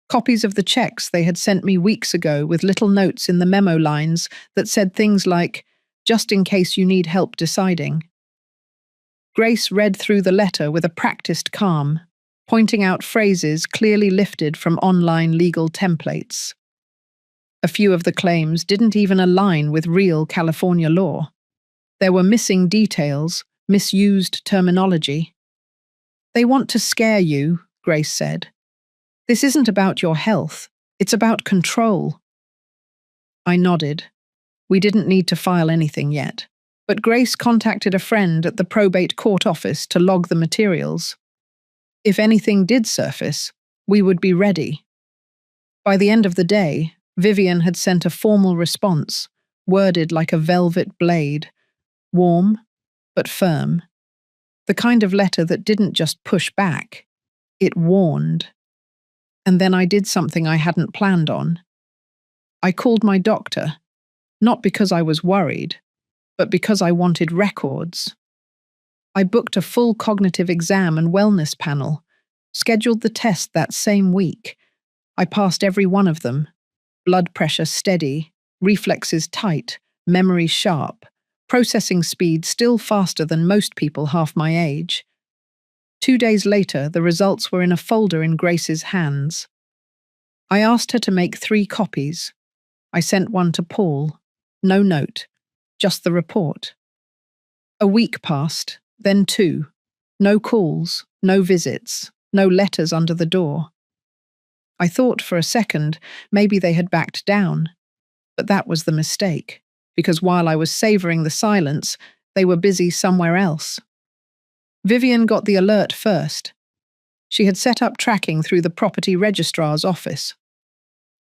copies of the checks they had sent me weeks ago with little notes in the memo lines that said things like, just in case you need help deciding. Grace read through the letter with a practiced calm, pointing out phrases clearly lifted from online legal templates. A few of the claims didn't even align with real California law. There were missing details, misused terminology. They want to scare you, Grace said. This isn't about your health. It's about control. I nodded. We didn't need to file anything yet, but Grace contacted a friend at the probate court office to log the materials. If anything did surface, we would be ready. By the end of the day, Vivian had sent a formal response, worded like a velvet blade, warm but firm. The kind of letter that didn't just push back, It warned. And then I did something I hadn't planned on. I called my doctor, not because I was worried, but because I wanted records. I booked a full cognitive exam and wellness panel, scheduled the test that same week. I passed every one of them. Blood pressure steady, reflexes tight, memory sharp, processing speed still faster than most people half my age. 2 days later, the results were in a folder in Grace's hands. I asked her to make 3 copies. I sent one to Paul. No note, just the report. A week passed, then 2. No calls, no visits, no letters under the door. I thought for a second maybe they had backed down, but that was the mistake, because while I was savouring the silence, they were busy somewhere else. Vivian got the alert first. She had set up tracking through the property registrar's office.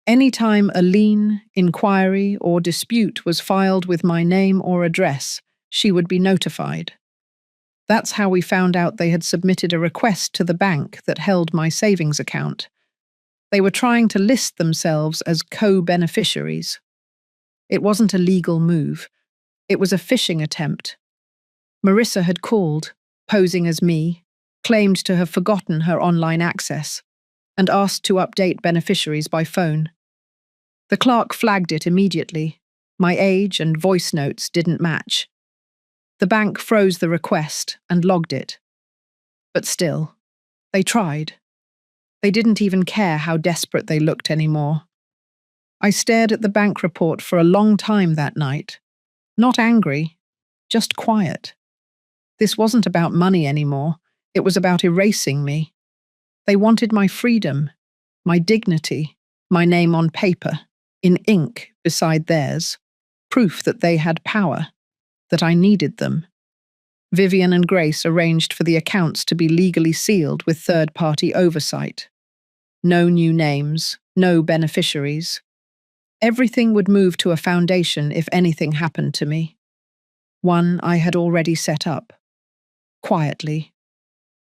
Any time a lien, inquiry, or dispute was filed with my name or address, she would be notified. That's how we found out they had submitted a request to the bank that held my savings account. They were trying to list themselves as co-beneficiaries. It wasn't a legal move. It was a phishing attempt. Marissa had called, posing as me, claimed to have forgotten her online access, and asked to update beneficiaries by phone. The clerk flagged it immediately. My age and voice notes didn't match. The bank froze the request and logged it. But still, they tried. They didn't even care how desperate they looked anymore. I stared at the bank report for a long time that night. Not angry, just quiet. This wasn't about money anymore. It was about erasing me. They wanted my freedom, my dignity, my name on paper, in ink beside theirs, proof that they had power, that I needed them. Vivian and Grace arranged for the accounts to be legally sealed with third-party oversight. No new names, no beneficiaries. Everything would move to a foundation if anything happened to me. One I had already set up. Quietly.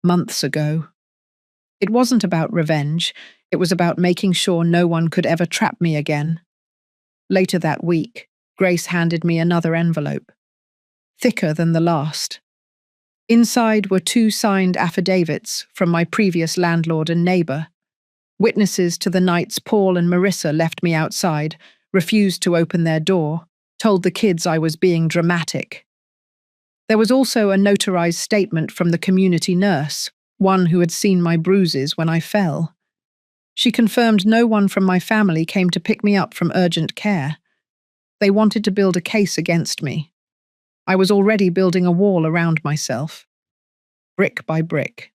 Months ago. It wasn't about revenge. It was about making sure no one could ever trap me again. Later that week, Grace handed me another envelope. Thicker than the last. Inside were 2 signed affidavits from my previous landlord and neighbour. Witnesses to the nights Paul and Marissa left me outside, refused to open their door, told the kids I was being dramatic. There was also a notarized statement from the community nurse, one who had seen my bruises when I fell. She confirmed no one from my family came to pick me up from urgent care. They wanted to build a case against me. I was already building a wall around myself. Brick by brick,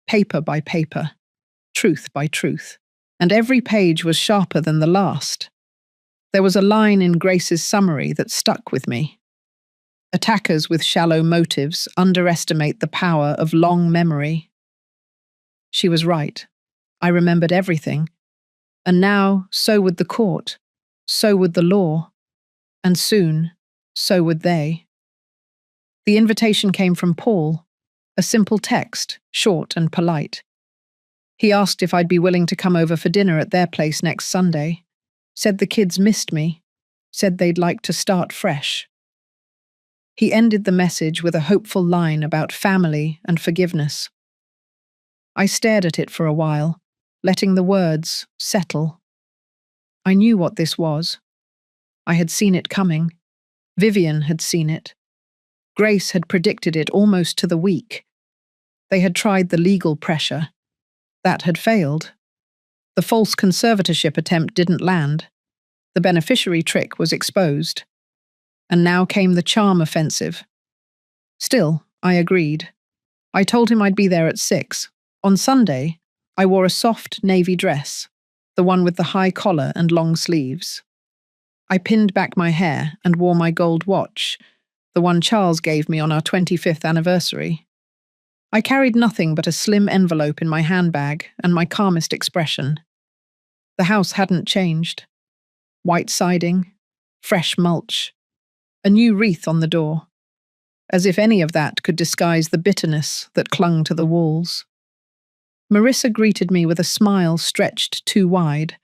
paper by paper, truth by truth, and every page was sharper than the last. There was a line in Grace's summary that stuck with me. Attackers with shallow motives underestimate the power of long memory. She was right. I remembered everything. And now, so would the court, so would the law, and soon, so would they. The invitation came from Paul, a simple text, short and polite. He asked if I'd be willing to come over for dinner at their place next Sunday, said the kids missed me, said they'd like to start fresh. He ended the message with a hopeful line about family and forgiveness. I stared at it for a while, letting the words settle. I knew what this was. I had seen it coming. Vivian had seen it. Grace had predicted it almost to the week. They had tried the legal pressure. That had failed. The false conservatorship attempt didn't land. The beneficiary trick was exposed. And now came the charm offensive. Still, I agreed. I told him I'd be there at 6. On Sunday, I wore a soft navy dress, the one with the high collar and long sleeves. I pinned back my hair and wore my gold watch, the one Charles gave me on our 25th anniversary. I carried nothing but a slim envelope in my handbag and my calmest expression. The house hadn't changed. White siding, fresh mulch, a new wreath on the door, as if any of that could disguise the bitterness that clung to the walls. Marissa greeted me with a smile stretched too wide.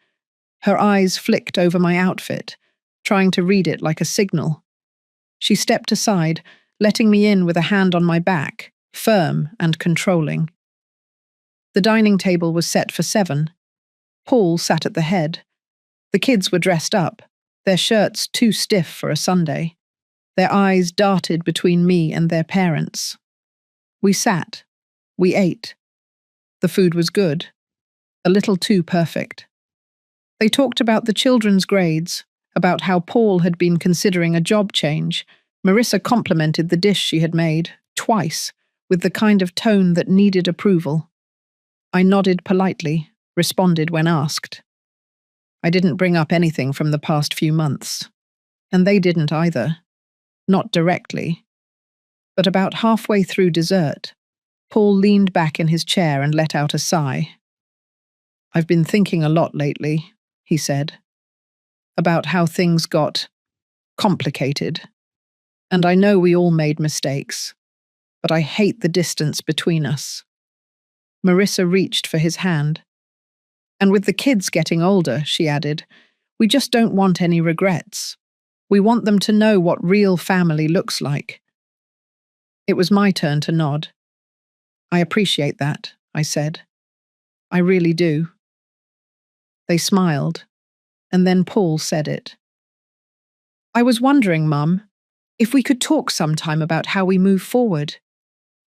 Her eyes flicked over my outfit, trying to read it like a signal. She stepped aside, letting me in with a hand on my back, firm and controlling. The dining table was set for 7. Paul sat at the head. The kids were dressed up, their shirts too stiff for a Sunday. Their eyes darted between me and their parents. We sat. We ate. The food was good, a little too perfect. They talked about the children's grades, about how Paul had been considering a job change. Marissa complimented the dish she had made, twice, with the kind of tone that needed approval. I nodded politely, responded when asked. I didn't bring up anything from the past few months, and they didn't either. Not directly. But about halfway through dessert, Paul leaned back in his chair and let out a sigh. I've been thinking a lot lately, he said, about how things got complicated. And I know we all made mistakes, but I hate the distance between us. Marissa reached for his hand. And with the kids getting older, she added, we just don't want any regrets. We want them to know what real family looks like. It was my turn to nod. I appreciate that, I said. I really do. They smiled, and then Paul said it. I was wondering, Mum, if we could talk sometime about how we move forward.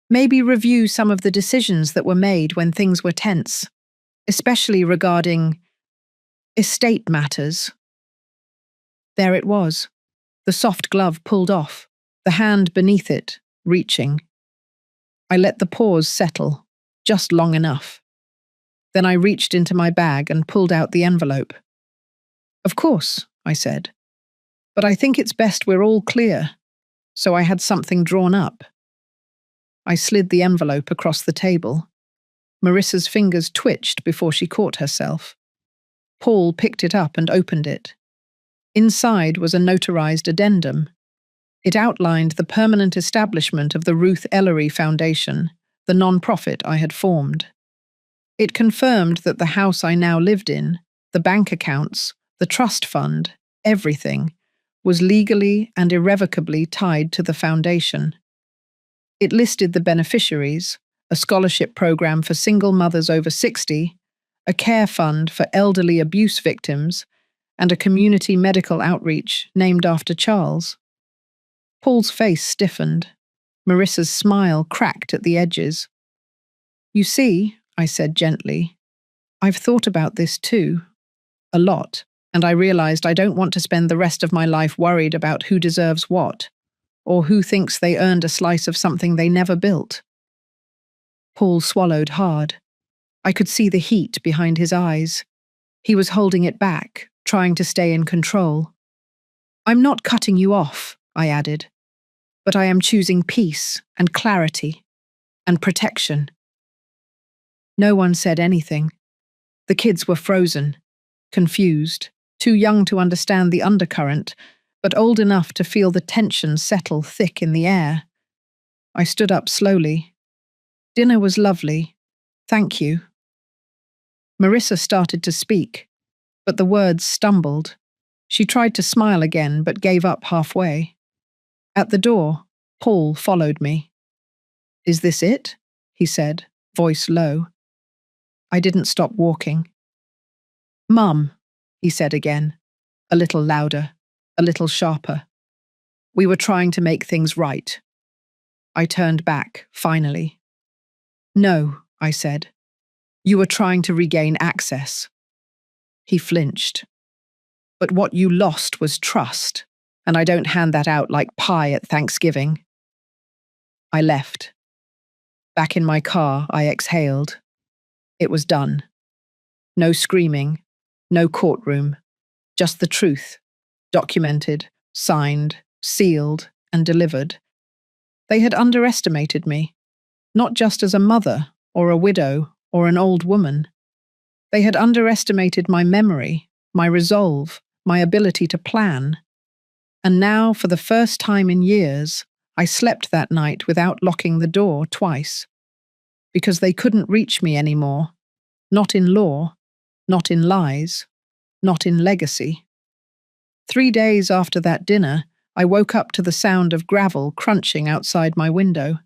Maybe review some of the decisions that were made when things were tense, especially regarding estate matters. There it was, the soft glove pulled off, the hand beneath it, reaching. I let the pause settle, just long enough. Then I reached into my bag and pulled out the envelope. Of course, I said, but I think it's best we're all clear, so I had something drawn up. I slid the envelope across the table. Marissa's fingers twitched before she caught herself. Paul picked it up and opened it. Inside was a notarized addendum. It outlined the permanent establishment of the Ruth Ellery Foundation, the non-profit I had formed. It confirmed that the house I now lived in, the bank accounts, the trust fund, everything, was legally and irrevocably tied to the foundation. It listed the beneficiaries, a scholarship program for single mothers over 60, a care fund for elderly abuse victims, and a community medical outreach named after Charles. Paul's face stiffened. Marissa's smile cracked at the edges. You see, I said gently, I've thought about this too. A lot, and I realized I don't want to spend the rest of my life worried about who deserves what, or who thinks they earned a slice of something they never built. Paul swallowed hard. I could see the heat behind his eyes. He was holding it back, trying to stay in control. I'm not cutting you off, I added, but I am choosing peace and clarity and protection. No one said anything. The kids were frozen, confused, too young to understand the undercurrent, but old enough to feel the tension settle thick in the air. I stood up slowly. Dinner was lovely. Thank you. Marissa started to speak, but the words stumbled. She tried to smile again, but gave up halfway. At the door, Paul followed me. Is this it? He said, voice low. I didn't stop walking. Mum, he said again, a little louder, a little sharper. We were trying to make things right. I turned back, finally. No, I said. You were trying to regain access. He flinched. But what you lost was trust, and I don't hand that out like pie at Thanksgiving. I left. Back in my car, I exhaled. It was done. No screaming, no courtroom, just the truth, documented, signed, sealed, and delivered. They had underestimated me, not just as a mother, or a widow, or an old woman. They had underestimated my memory, my resolve, my ability to plan. And now, for the first time in years, I slept that night without locking the door twice. because they couldn't reach me anymore. Not in law, not in lies, not in legacy. 3 days after that dinner, I woke up to the sound of gravel crunching outside my window.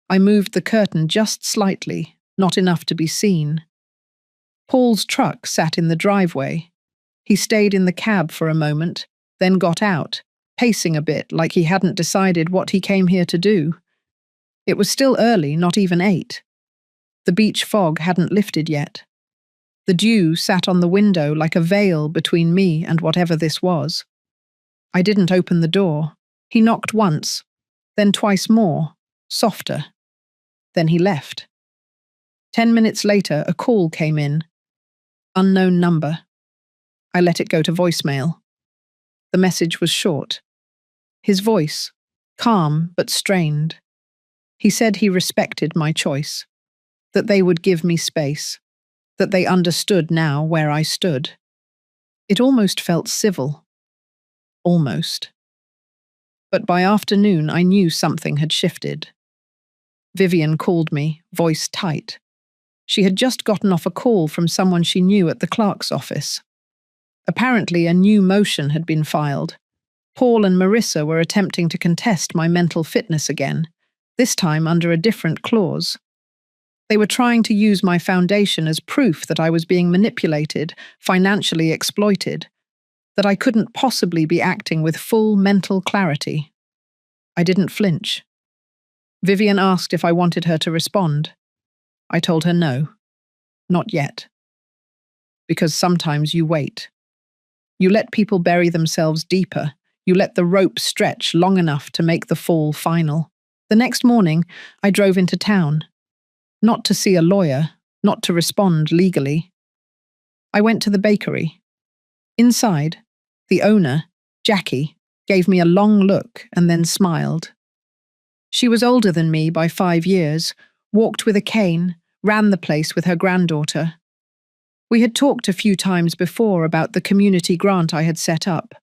I moved the curtain just slightly, not enough to be seen. Paul's truck sat in the driveway. He stayed in the cab for a moment, then got out, pacing a bit like he hadn't decided what he came here to do. It was still early, not even 8. The beach fog hadn't lifted yet. The dew sat on the window like a veil between me and whatever this was. I didn't open the door. He knocked once, then twice more, softer. Then he left. 10 minutes later, a call came in. Unknown number. I let it go to voicemail. The message was short. His voice, calm but strained. He said he respected my choice, that they would give me space, that they understood now where I stood. It almost felt civil. Almost. But by afternoon, I knew something had shifted. Vivian called me, voice tight. She had just gotten off a call from someone she knew at the clerk's office. Apparently, a new motion had been filed. Paul and Marissa were attempting to contest my mental fitness again, this time under a different clause. They were trying to use my foundation as proof that I was being manipulated, financially exploited, that I couldn't possibly be acting with full mental clarity. I didn't flinch. Vivian asked if I wanted her to respond. I told her no. Not yet. Because sometimes you wait. You let people bury themselves deeper. You let the rope stretch long enough to make the fall final. The next morning, I drove into town. Not to see a lawyer, not to respond legally. I went to the bakery. Inside, the owner, Jackie, gave me a long look and then smiled. She was older than me by 5 years, walked with a cane, ran the place with her granddaughter. We had talked a few times before about the community grant I had set up.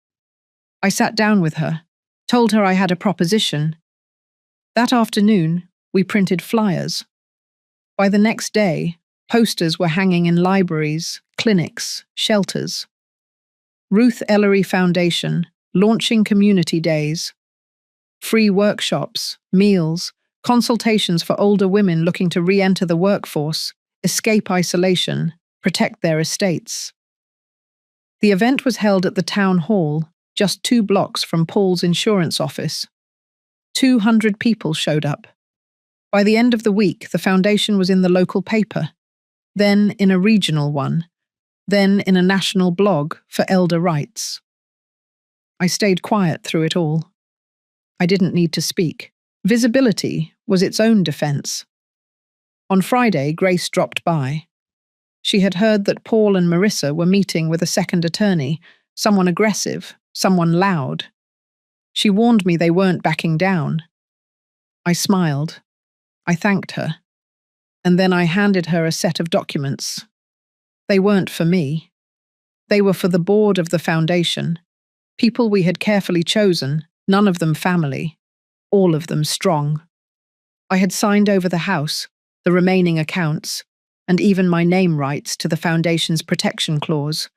I sat down with her, told her I had a proposition. That afternoon, we printed flyers. By the next day, posters were hanging in libraries, clinics, shelters. Ruth Ellery Foundation, launching community days. Free workshops, meals, consultations for older women looking to re-enter the workforce, escape isolation, protect their estates. The event was held at the town hall, just 2 blocks from Paul's insurance office. 200 people showed up. By the end of the week, the foundation was in the local paper, then in a regional one, then in a national blog for elder rights. I stayed quiet through it all. I didn't need to speak. Visibility was its own defense. On Friday, Grace dropped by. She had heard that Paul and Marissa were meeting with a second attorney, someone aggressive, someone loud. She warned me they weren't backing down. I smiled. I thanked her. And then I handed her a set of documents. They weren't for me. They were for the board of the foundation, people we had carefully chosen, none of them family, all of them strong. I had signed over the house, the remaining accounts, and even my name rights to the foundation's protection clause,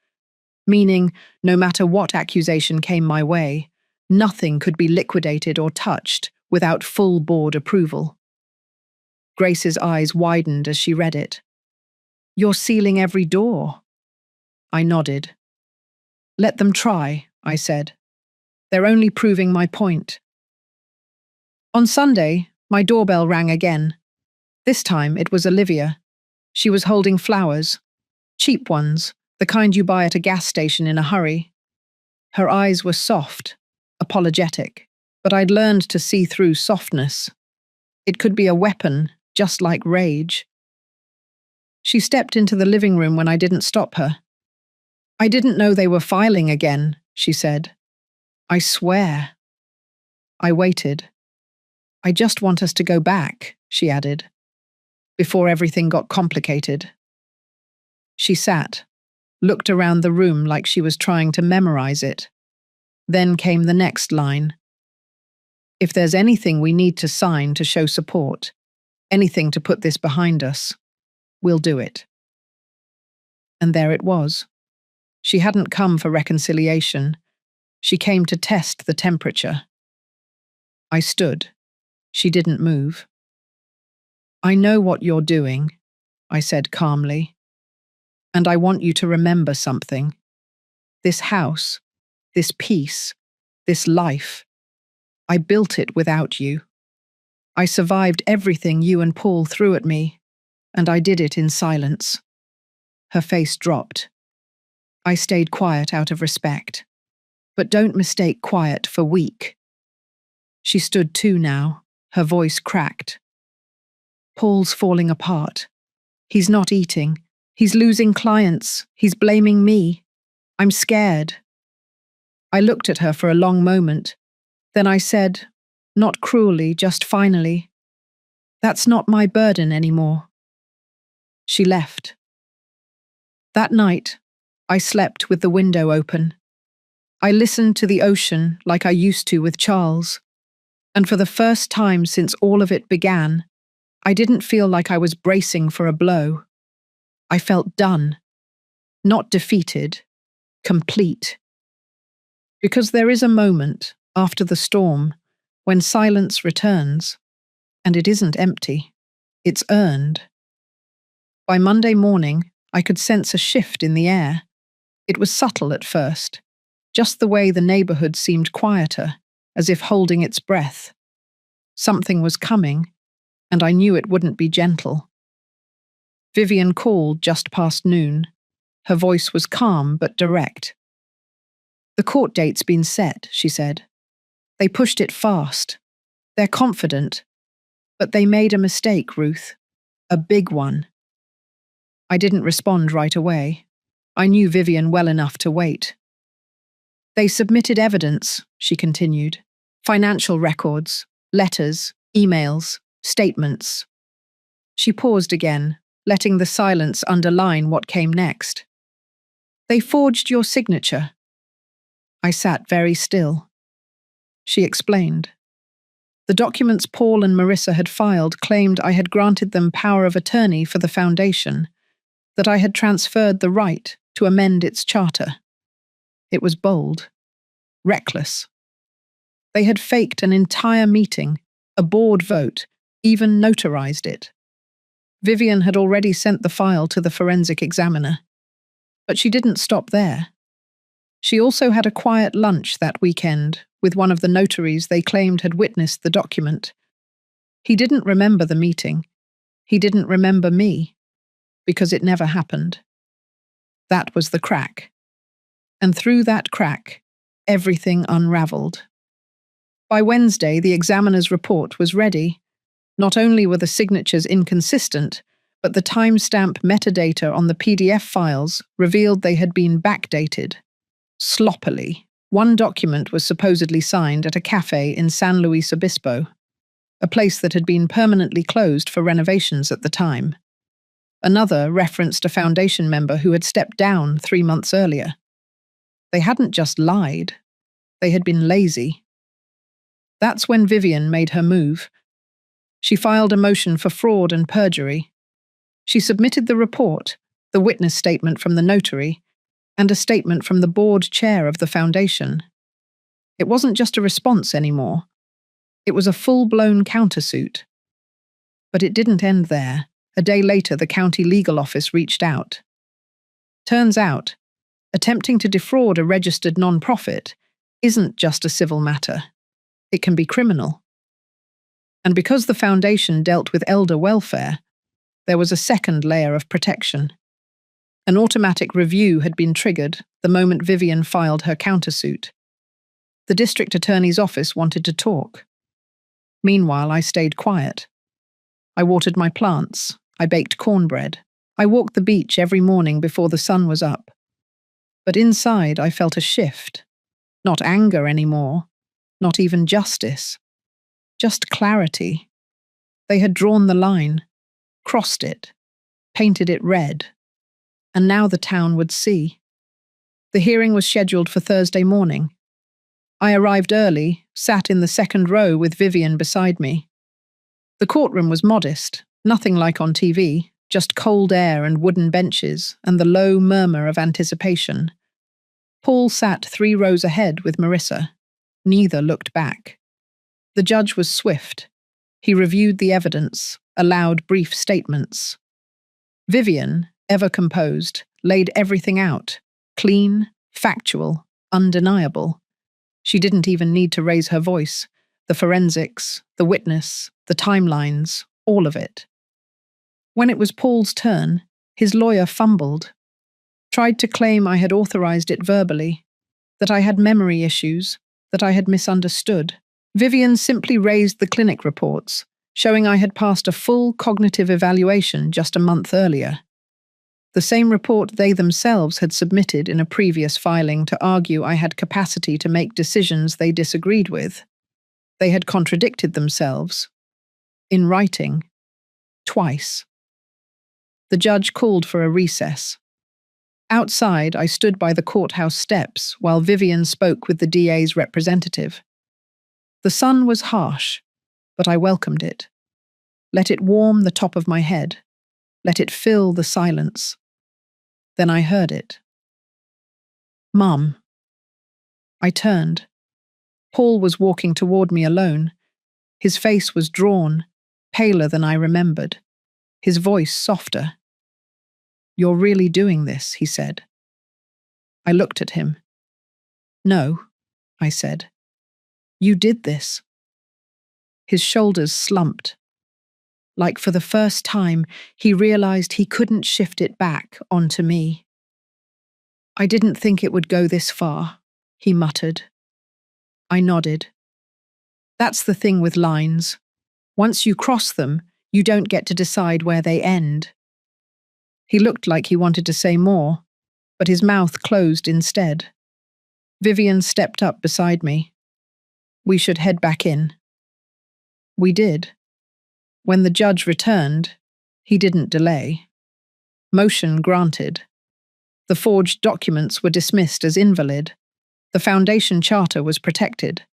meaning no matter what accusation came my way, nothing could be liquidated or touched without full board approval. Grace's eyes widened as she read it. "You're sealing every door." I nodded. "Let them try," I said. "They're only proving my point." On Sunday, my doorbell rang again. This time it was Olivia. She was holding flowers, cheap ones, the kind you buy at a gas station in a hurry. Her eyes were soft, apologetic, but I'd learned to see through softness. It could be a weapon, just like rage. She stepped into the living room when I didn't stop her. "I didn't know they were filing again," she said. "I swear." I waited. "I just want us to go back," she added, "before everything got complicated." She sat, looked around the room like she was trying to memorize it. Then came the next line. "If there's anything we need to sign to show support, Anything to put this behind us. We'll do it. And there it was. She hadn't come for reconciliation. She came to test the temperature. I stood. She didn't move. I know what you're doing, I said calmly. And I want you to remember something. This house, this peace, this life, I built it without you. I survived everything you and Paul threw at me, and I did it in silence. Her face dropped. I stayed quiet out of respect. But don't mistake quiet for weak. She stood too now, her voice cracked. Paul's falling apart. He's not eating. He's losing clients. He's blaming me. I'm scared. I looked at her for a long moment. Then I said, not cruelly, just finally, that's not my burden anymore. She left. That night, I slept with the window open. I listened to the ocean like I used to with Charles, and for the first time since all of it began, I didn't feel like I was bracing for a blow. I felt done, not defeated, complete. Because there is a moment, after the storm, when silence returns, and it isn't empty, it's earned. By Monday morning, I could sense a shift in the air. It was subtle at first, just the way the neighborhood seemed quieter, as if holding its breath. Something was coming, and I knew it wouldn't be gentle. Vivian called just past noon. Her voice was calm but direct. The court date's been set, she said. They pushed it fast. They're confident. But they made a mistake, Ruth. A big one. I didn't respond right away. I knew Vivian well enough to wait. They submitted evidence, she continued. Financial records, letters, emails, statements. She paused again, letting the silence underline what came next. They forged your signature. I sat very still. She explained. The documents Paul and Marissa had filed claimed I had granted them power of attorney for the foundation, that I had transferred the right to amend its charter. It was bold, reckless. They had faked an entire meeting, a board vote, even notarized it. Vivian had already sent the file to the forensic examiner. But she didn't stop there. She also had a quiet lunch that weekend with one of the notaries they claimed had witnessed the document. He didn't remember the meeting. He didn't remember me, because it never happened. That was the crack. And through that crack, everything unraveled. By Wednesday, the examiner's report was ready. Not only were the signatures inconsistent, but the timestamp metadata on the PDF files revealed they had been backdated. Sloppily. One document was supposedly signed at a cafe in San Luis Obispo, a place that had been permanently closed for renovations at the time. Another referenced a foundation member who had stepped down 3 months earlier. They hadn't just lied. They had been lazy. That's when Vivian made her move. She filed a motion for fraud and perjury. She submitted the report, the witness statement from the notary, and a statement from the board chair of the foundation. It wasn't just a response anymore. It was a full-blown countersuit. But it didn't end there. A day later, the county legal office reached out. Turns out, attempting to defraud a registered non-profit isn't just a civil matter. It can be criminal. And because the foundation dealt with elder welfare, there was a second layer of protection. An automatic review had been triggered the moment Vivian filed her countersuit. The district attorney's office wanted to talk. Meanwhile, I stayed quiet. I watered my plants. I baked cornbread. I walked the beach every morning before the sun was up. But inside, I felt a shift. Not anger anymore. Not even justice. Just clarity. They had drawn the line, crossed it, painted it red. And now the town would see. The hearing was scheduled for Thursday morning. I arrived early, sat in the second row with Vivian beside me. The courtroom was modest, nothing like on TV, just cold air and wooden benches and the low murmur of anticipation. Paul sat 3 rows ahead with Marissa. Neither looked back. The judge was swift. He reviewed the evidence, allowed brief statements. Vivian, ever composed, laid everything out, clean, factual, undeniable. She didn't even need to raise her voice. The forensics, the witness, the timelines, all of it. When it was Paul's turn, his lawyer fumbled, tried to claim I had authorized it verbally, that I had memory issues, that I had misunderstood. Vivian simply raised the clinic reports, showing I had passed a full cognitive evaluation just a month earlier. The same report they themselves had submitted in a previous filing to argue I had capacity to make decisions they disagreed with. They had contradicted themselves. In writing. Twice. The judge called for a recess. Outside, I stood by the courthouse steps while Vivian spoke with the DA's representative. The sun was harsh, but I welcomed it. Let it warm the top of my head. Let it fill the silence. Then I heard it. "Mum." I turned. Paul was walking toward me alone. His face was drawn, paler than I remembered. His voice softer. "You're really doing this," he said. I looked at him. "No," I said. "You did this." His shoulders slumped. Like for the first time, he realized he couldn't shift it back onto me. "I didn't think it would go this far," he muttered. I nodded. That's the thing with lines. Once you cross them, you don't get to decide where they end. He looked like he wanted to say more, but his mouth closed instead. Vivian stepped up beside me. "We should head back in." We did. When the judge returned, he didn't delay. Motion granted. The forged documents were dismissed as invalid. The foundation charter was protected.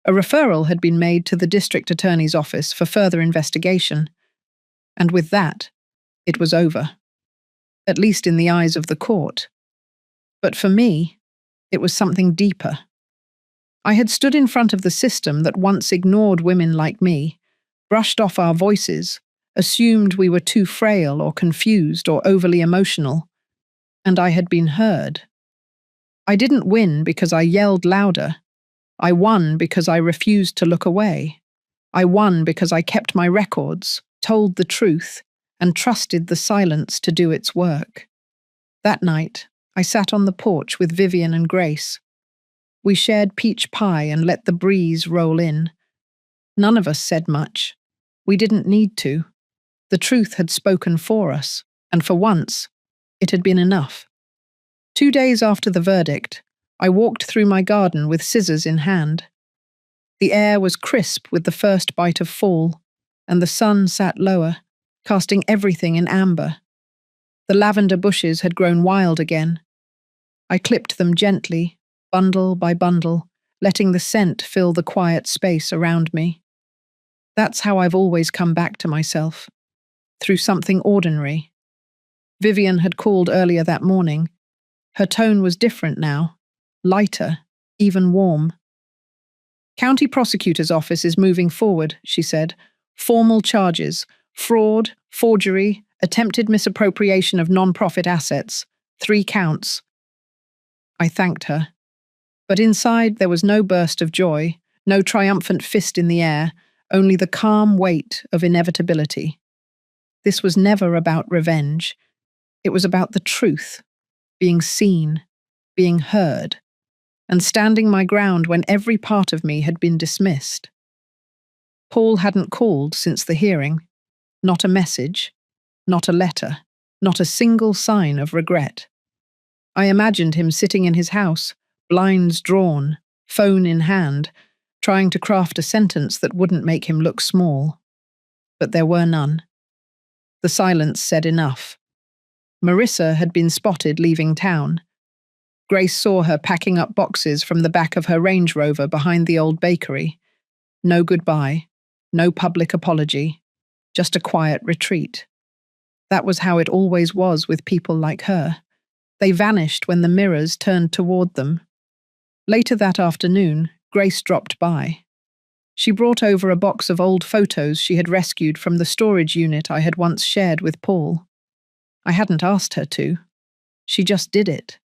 A referral had been made to the district attorney's office for further investigation, and with that, it was over. At least in the eyes of the court. But for me, it was something deeper. I had stood in front of the system that once ignored women like me, brushed off our voices, assumed we were too frail or confused or overly emotional, and I had been heard. I didn't win because I yelled louder. I won because I refused to look away. I won because I kept my records, told the truth, and trusted the silence to do its work. That night, I sat on the porch with Vivian and Grace. We shared peach pie and let the breeze roll in. None of us said much. We didn't need to. The truth had spoken for us, and for once, it had been enough. 2 days after the verdict, I walked through my garden with scissors in hand. The air was crisp with the first bite of fall, and the sun sat lower, casting everything in amber. The lavender bushes had grown wild again. I clipped them gently, bundle by bundle, letting the scent fill the quiet space around me. That's how I've always come back to myself, through something ordinary. Vivian had called earlier that morning. Her tone was different now, lighter, even warm. "County prosecutor's office is moving forward," she said. "Formal charges, fraud, forgery, attempted misappropriation of non-profit assets, 3 counts. I thanked her. But inside there was no burst of joy, no triumphant fist in the air, only the calm weight of inevitability. This was never about revenge. It was about the truth, being seen, being heard, and standing my ground when every part of me had been dismissed. Paul hadn't called since the hearing. Not a message, not a letter, not a single sign of regret. I imagined him sitting in his house, blinds drawn, phone in hand, trying to craft a sentence that wouldn't make him look small. But there were none. The silence said enough. Marissa had been spotted leaving town. Grace saw her packing up boxes from the back of her Range Rover behind the old bakery. No goodbye. no public apology, just a quiet retreat. That was how it always was with people like her. They vanished when the mirrors turned toward them. Later that afternoon, Grace dropped by. She brought over a box of old photos she had rescued from the storage unit I had once shared with Paul. I hadn't asked her to. She just did it.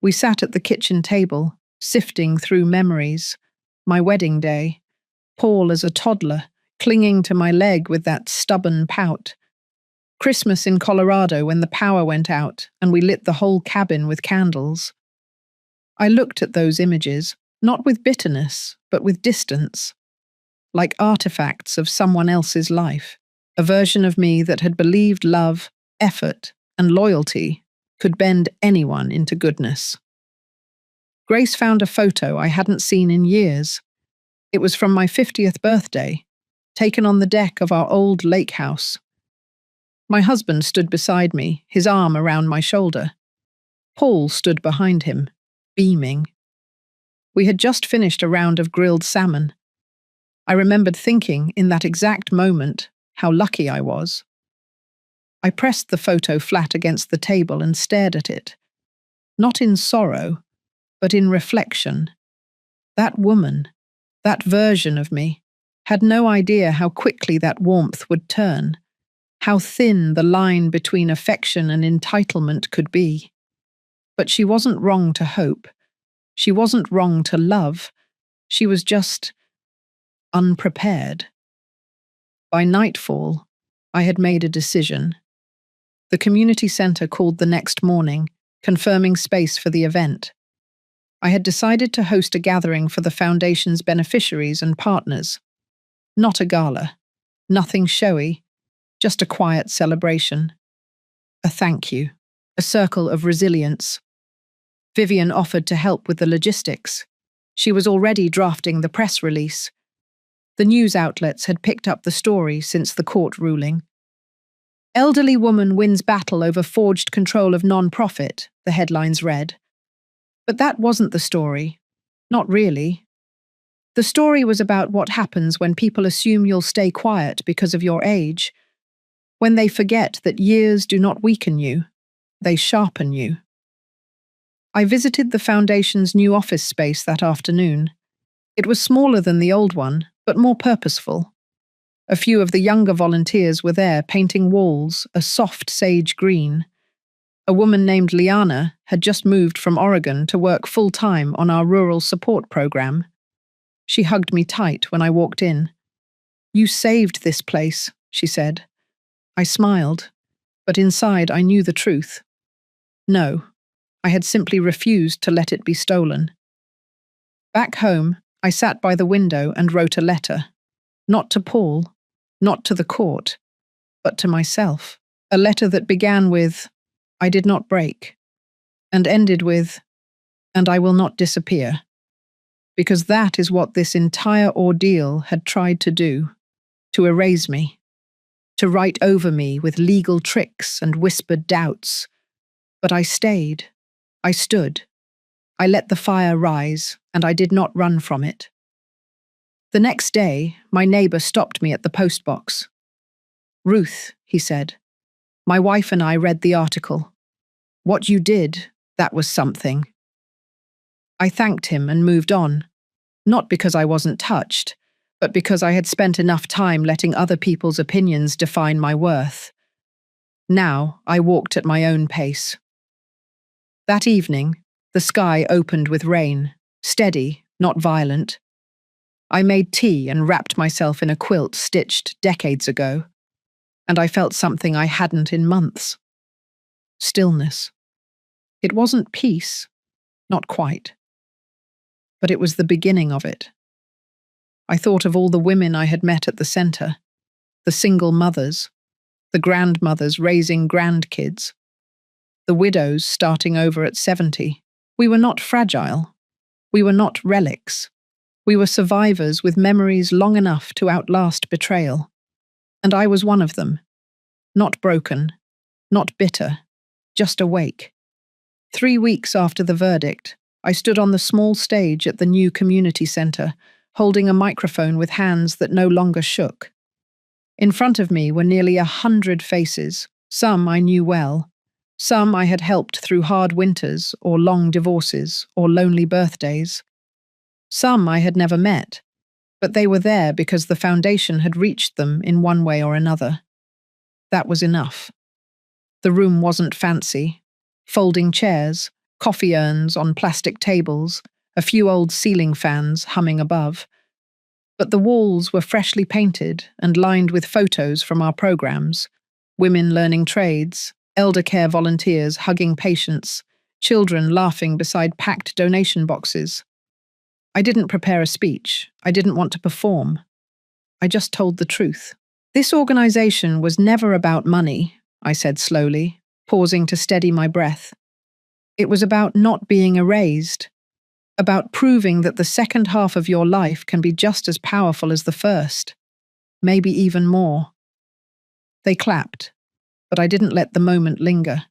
We sat at the kitchen table, sifting through memories. My wedding day, Paul as a toddler, clinging to my leg with that stubborn pout. Christmas in Colorado when the power went out and we lit the whole cabin with candles. I looked at those images, not with bitterness, but with distance, like artifacts of someone else's life, a version of me that had believed love, effort, and loyalty could bend anyone into goodness. Grace found a photo I hadn't seen in years. It was from my 50th birthday, taken on the deck of our old lake house. My husband stood beside me, his arm around my shoulder. Paul stood behind him, beaming. We had just finished a round of grilled salmon. I remembered thinking, in that exact moment, how lucky I was. I pressed the photo flat against the table and stared at it. Not in sorrow, but in reflection. That woman, that version of me, had no idea how quickly that warmth would turn, how thin the line between affection and entitlement could be. But she wasn't wrong to hope. She wasn't wrong to love. She was just unprepared. By nightfall, I had made a decision. The community centre called the next morning, confirming space for the event. I had decided to host a gathering for the foundation's beneficiaries and partners. Not a gala, nothing showy, just a quiet celebration. A thank you, a circle of resilience. Vivian offered to help with the logistics. She was already drafting the press release. The news outlets had picked up the story since the court ruling. Elderly woman wins battle over forged control of non-profit, the headlines read. But that wasn't the story. Not really. The story was about what happens when people assume you'll stay quiet because of your age, when they forget that years do not weaken you, they sharpen you. I visited the foundation's new office space that afternoon. It was smaller than the old one, but more purposeful. A few of the younger volunteers were there painting walls a soft sage green. A woman named Liana had just moved from Oregon to work full-time on our rural support program. She hugged me tight when I walked in. "You saved this place," she said. I smiled, but inside I knew the truth. No, I had simply refused to let it be stolen. Back home, I sat by the window and wrote a letter. Not to Paul, not to the court, but to myself. A letter that began with, "I did not break," and ended with, "and I will not disappear." Because that is what this entire ordeal had tried to do, to erase me, to write over me with legal tricks and whispered doubts. But I stayed. I stood. I let the fire rise, and I did not run from it. The next day, my neighbour stopped me at the postbox. "Ruth," he said, "my wife and I read the article. What you did, that was something." I thanked him and moved on, not because I wasn't touched, but because I had spent enough time letting other people's opinions define my worth. Now I walked at my own pace. That evening, the sky opened with rain, steady, not violent. I made tea and wrapped myself in a quilt stitched decades ago, and I felt something I hadn't in months. Stillness. It wasn't peace, not quite. But it was the beginning of it. I thought of all the women I had met at the centre, the single mothers, the grandmothers raising grandkids, the widows starting over at 70. We were not fragile. We were not relics. We were survivors with memories long enough to outlast betrayal. And I was one of them. Not broken, not bitter, just awake. 3 weeks after the verdict, I stood on the small stage at the new community centre, holding a microphone with hands that no longer shook. In front of me were nearly 100 faces. Some I knew well. Some I had helped through hard winters or long divorces or lonely birthdays. Some I had never met, but they were there because the foundation had reached them in one way or another. That was enough. The room wasn't fancy. Folding chairs, coffee urns on plastic tables, a few old ceiling fans humming above. But the walls were freshly painted and lined with photos from our programs, women learning trades, elder care volunteers hugging patients, children laughing beside packed donation boxes. I didn't prepare a speech. I didn't want to perform. I just told the truth. This organization was never about money, I said slowly, pausing to steady my breath. It was about not being erased, about proving that the second half of your life can be just as powerful as the first, maybe even more. They clapped, but I didn't let the moment linger.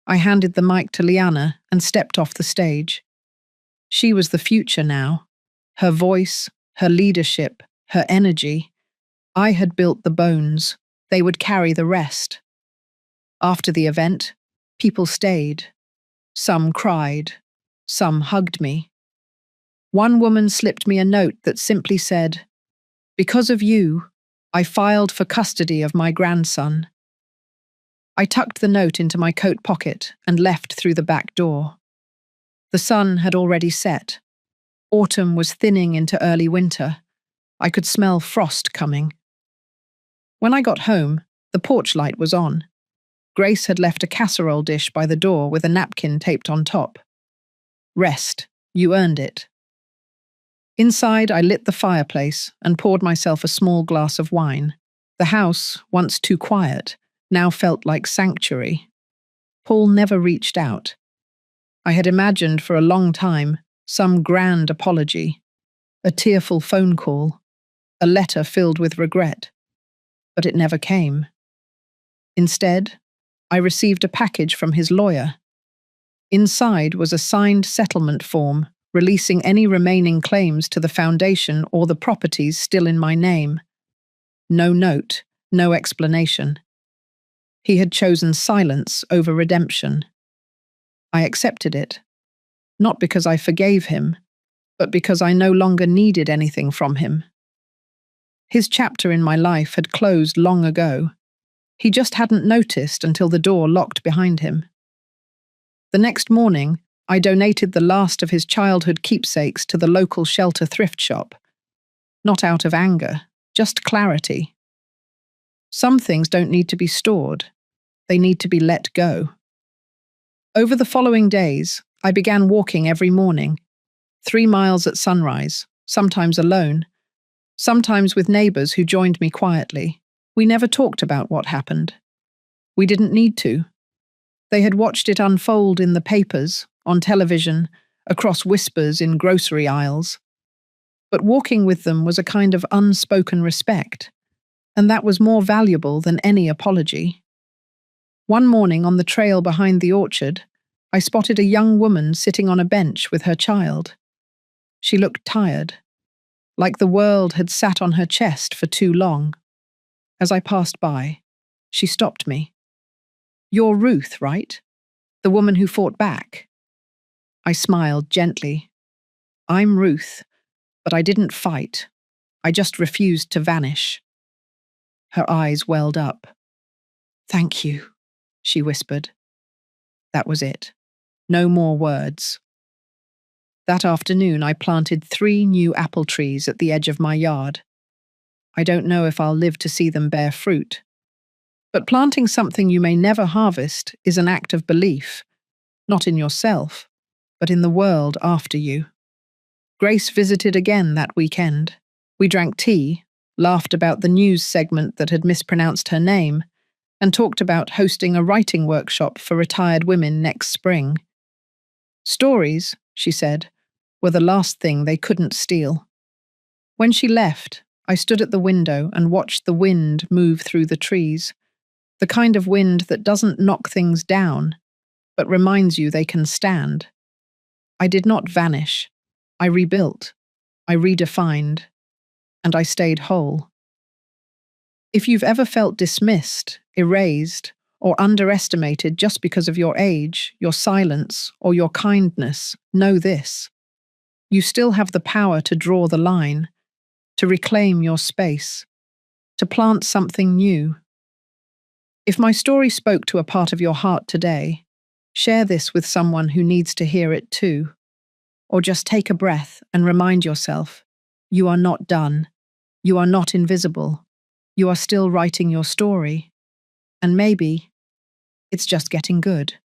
I handed the mic to Liana and stepped off the stage. She was the future now. Her voice, her leadership, her energy. I had built the bones. They would carry the rest. After the event, people stayed. Some cried. Some hugged me. One woman slipped me a note that simply said, "Because of you, I filed for custody of my grandson." I tucked the note into my coat pocket and left through the back door. The sun had already set. Autumn was thinning into early winter. I could smell frost coming. When I got home, the porch light was on. Grace had left a casserole dish by the door with a napkin taped on top. "Rest. You earned it." Inside, I lit the fireplace and poured myself a small glass of wine. The house, once too quiet, now felt like sanctuary. Paul never reached out. I had imagined for a long time some grand apology, a tearful phone call, a letter filled with regret. But it never came. Instead, I received a package from his lawyer. Inside was a signed settlement form releasing any remaining claims to the foundation or the properties still in my name. No note, no explanation. He had chosen silence over redemption. I accepted it, not because I forgave him, but because I no longer needed anything from him. His chapter in my life had closed long ago. He just hadn't noticed until the door locked behind him. The next morning, I donated the last of his childhood keepsakes to the local shelter thrift shop. Not out of anger, just clarity. Some things don't need to be stored. They need to be let go. Over the following days, I began walking every morning, 3 miles at sunrise, sometimes alone, sometimes with neighbors who joined me quietly. We never talked about what happened. We didn't need to. They had watched it unfold in the papers, on television, across whispers in grocery aisles. But walking with them was a kind of unspoken respect, and that was more valuable than any apology. One morning on the trail behind the orchard, I spotted a young woman sitting on a bench with her child. She looked tired, like the world had sat on her chest for too long. As I passed by, she stopped me. "You're Ruth, right? The woman who fought back?" I smiled gently. "I'm Ruth, but I didn't fight. I just refused to vanish." Her eyes welled up. "Thank you," she whispered. That was it. No more words. That afternoon, I planted 3 new apple trees at the edge of my yard. I don't know if I'll live to see them bear fruit. But planting something you may never harvest is an act of belief, not in yourself, but in the world after you. Grace visited again that weekend. We drank tea, laughed about the news segment that had mispronounced her name, and talked about hosting a writing workshop for retired women next spring. Stories, she said, were the last thing they couldn't steal. When she left, I stood at the window and watched the wind move through the trees, the kind of wind that doesn't knock things down, but reminds you they can stand. I did not vanish. I rebuilt. I redefined, and I stayed whole. If you've ever felt dismissed, erased, or underestimated just because of your age, your silence, or your kindness, know this. You still have the power to draw the line, to reclaim your space, to plant something new. If my story spoke to a part of your heart today, share this with someone who needs to hear it too. Or just take a breath and remind yourself, you are not done. You are not invisible. You are still writing your story. And maybe it's just getting good.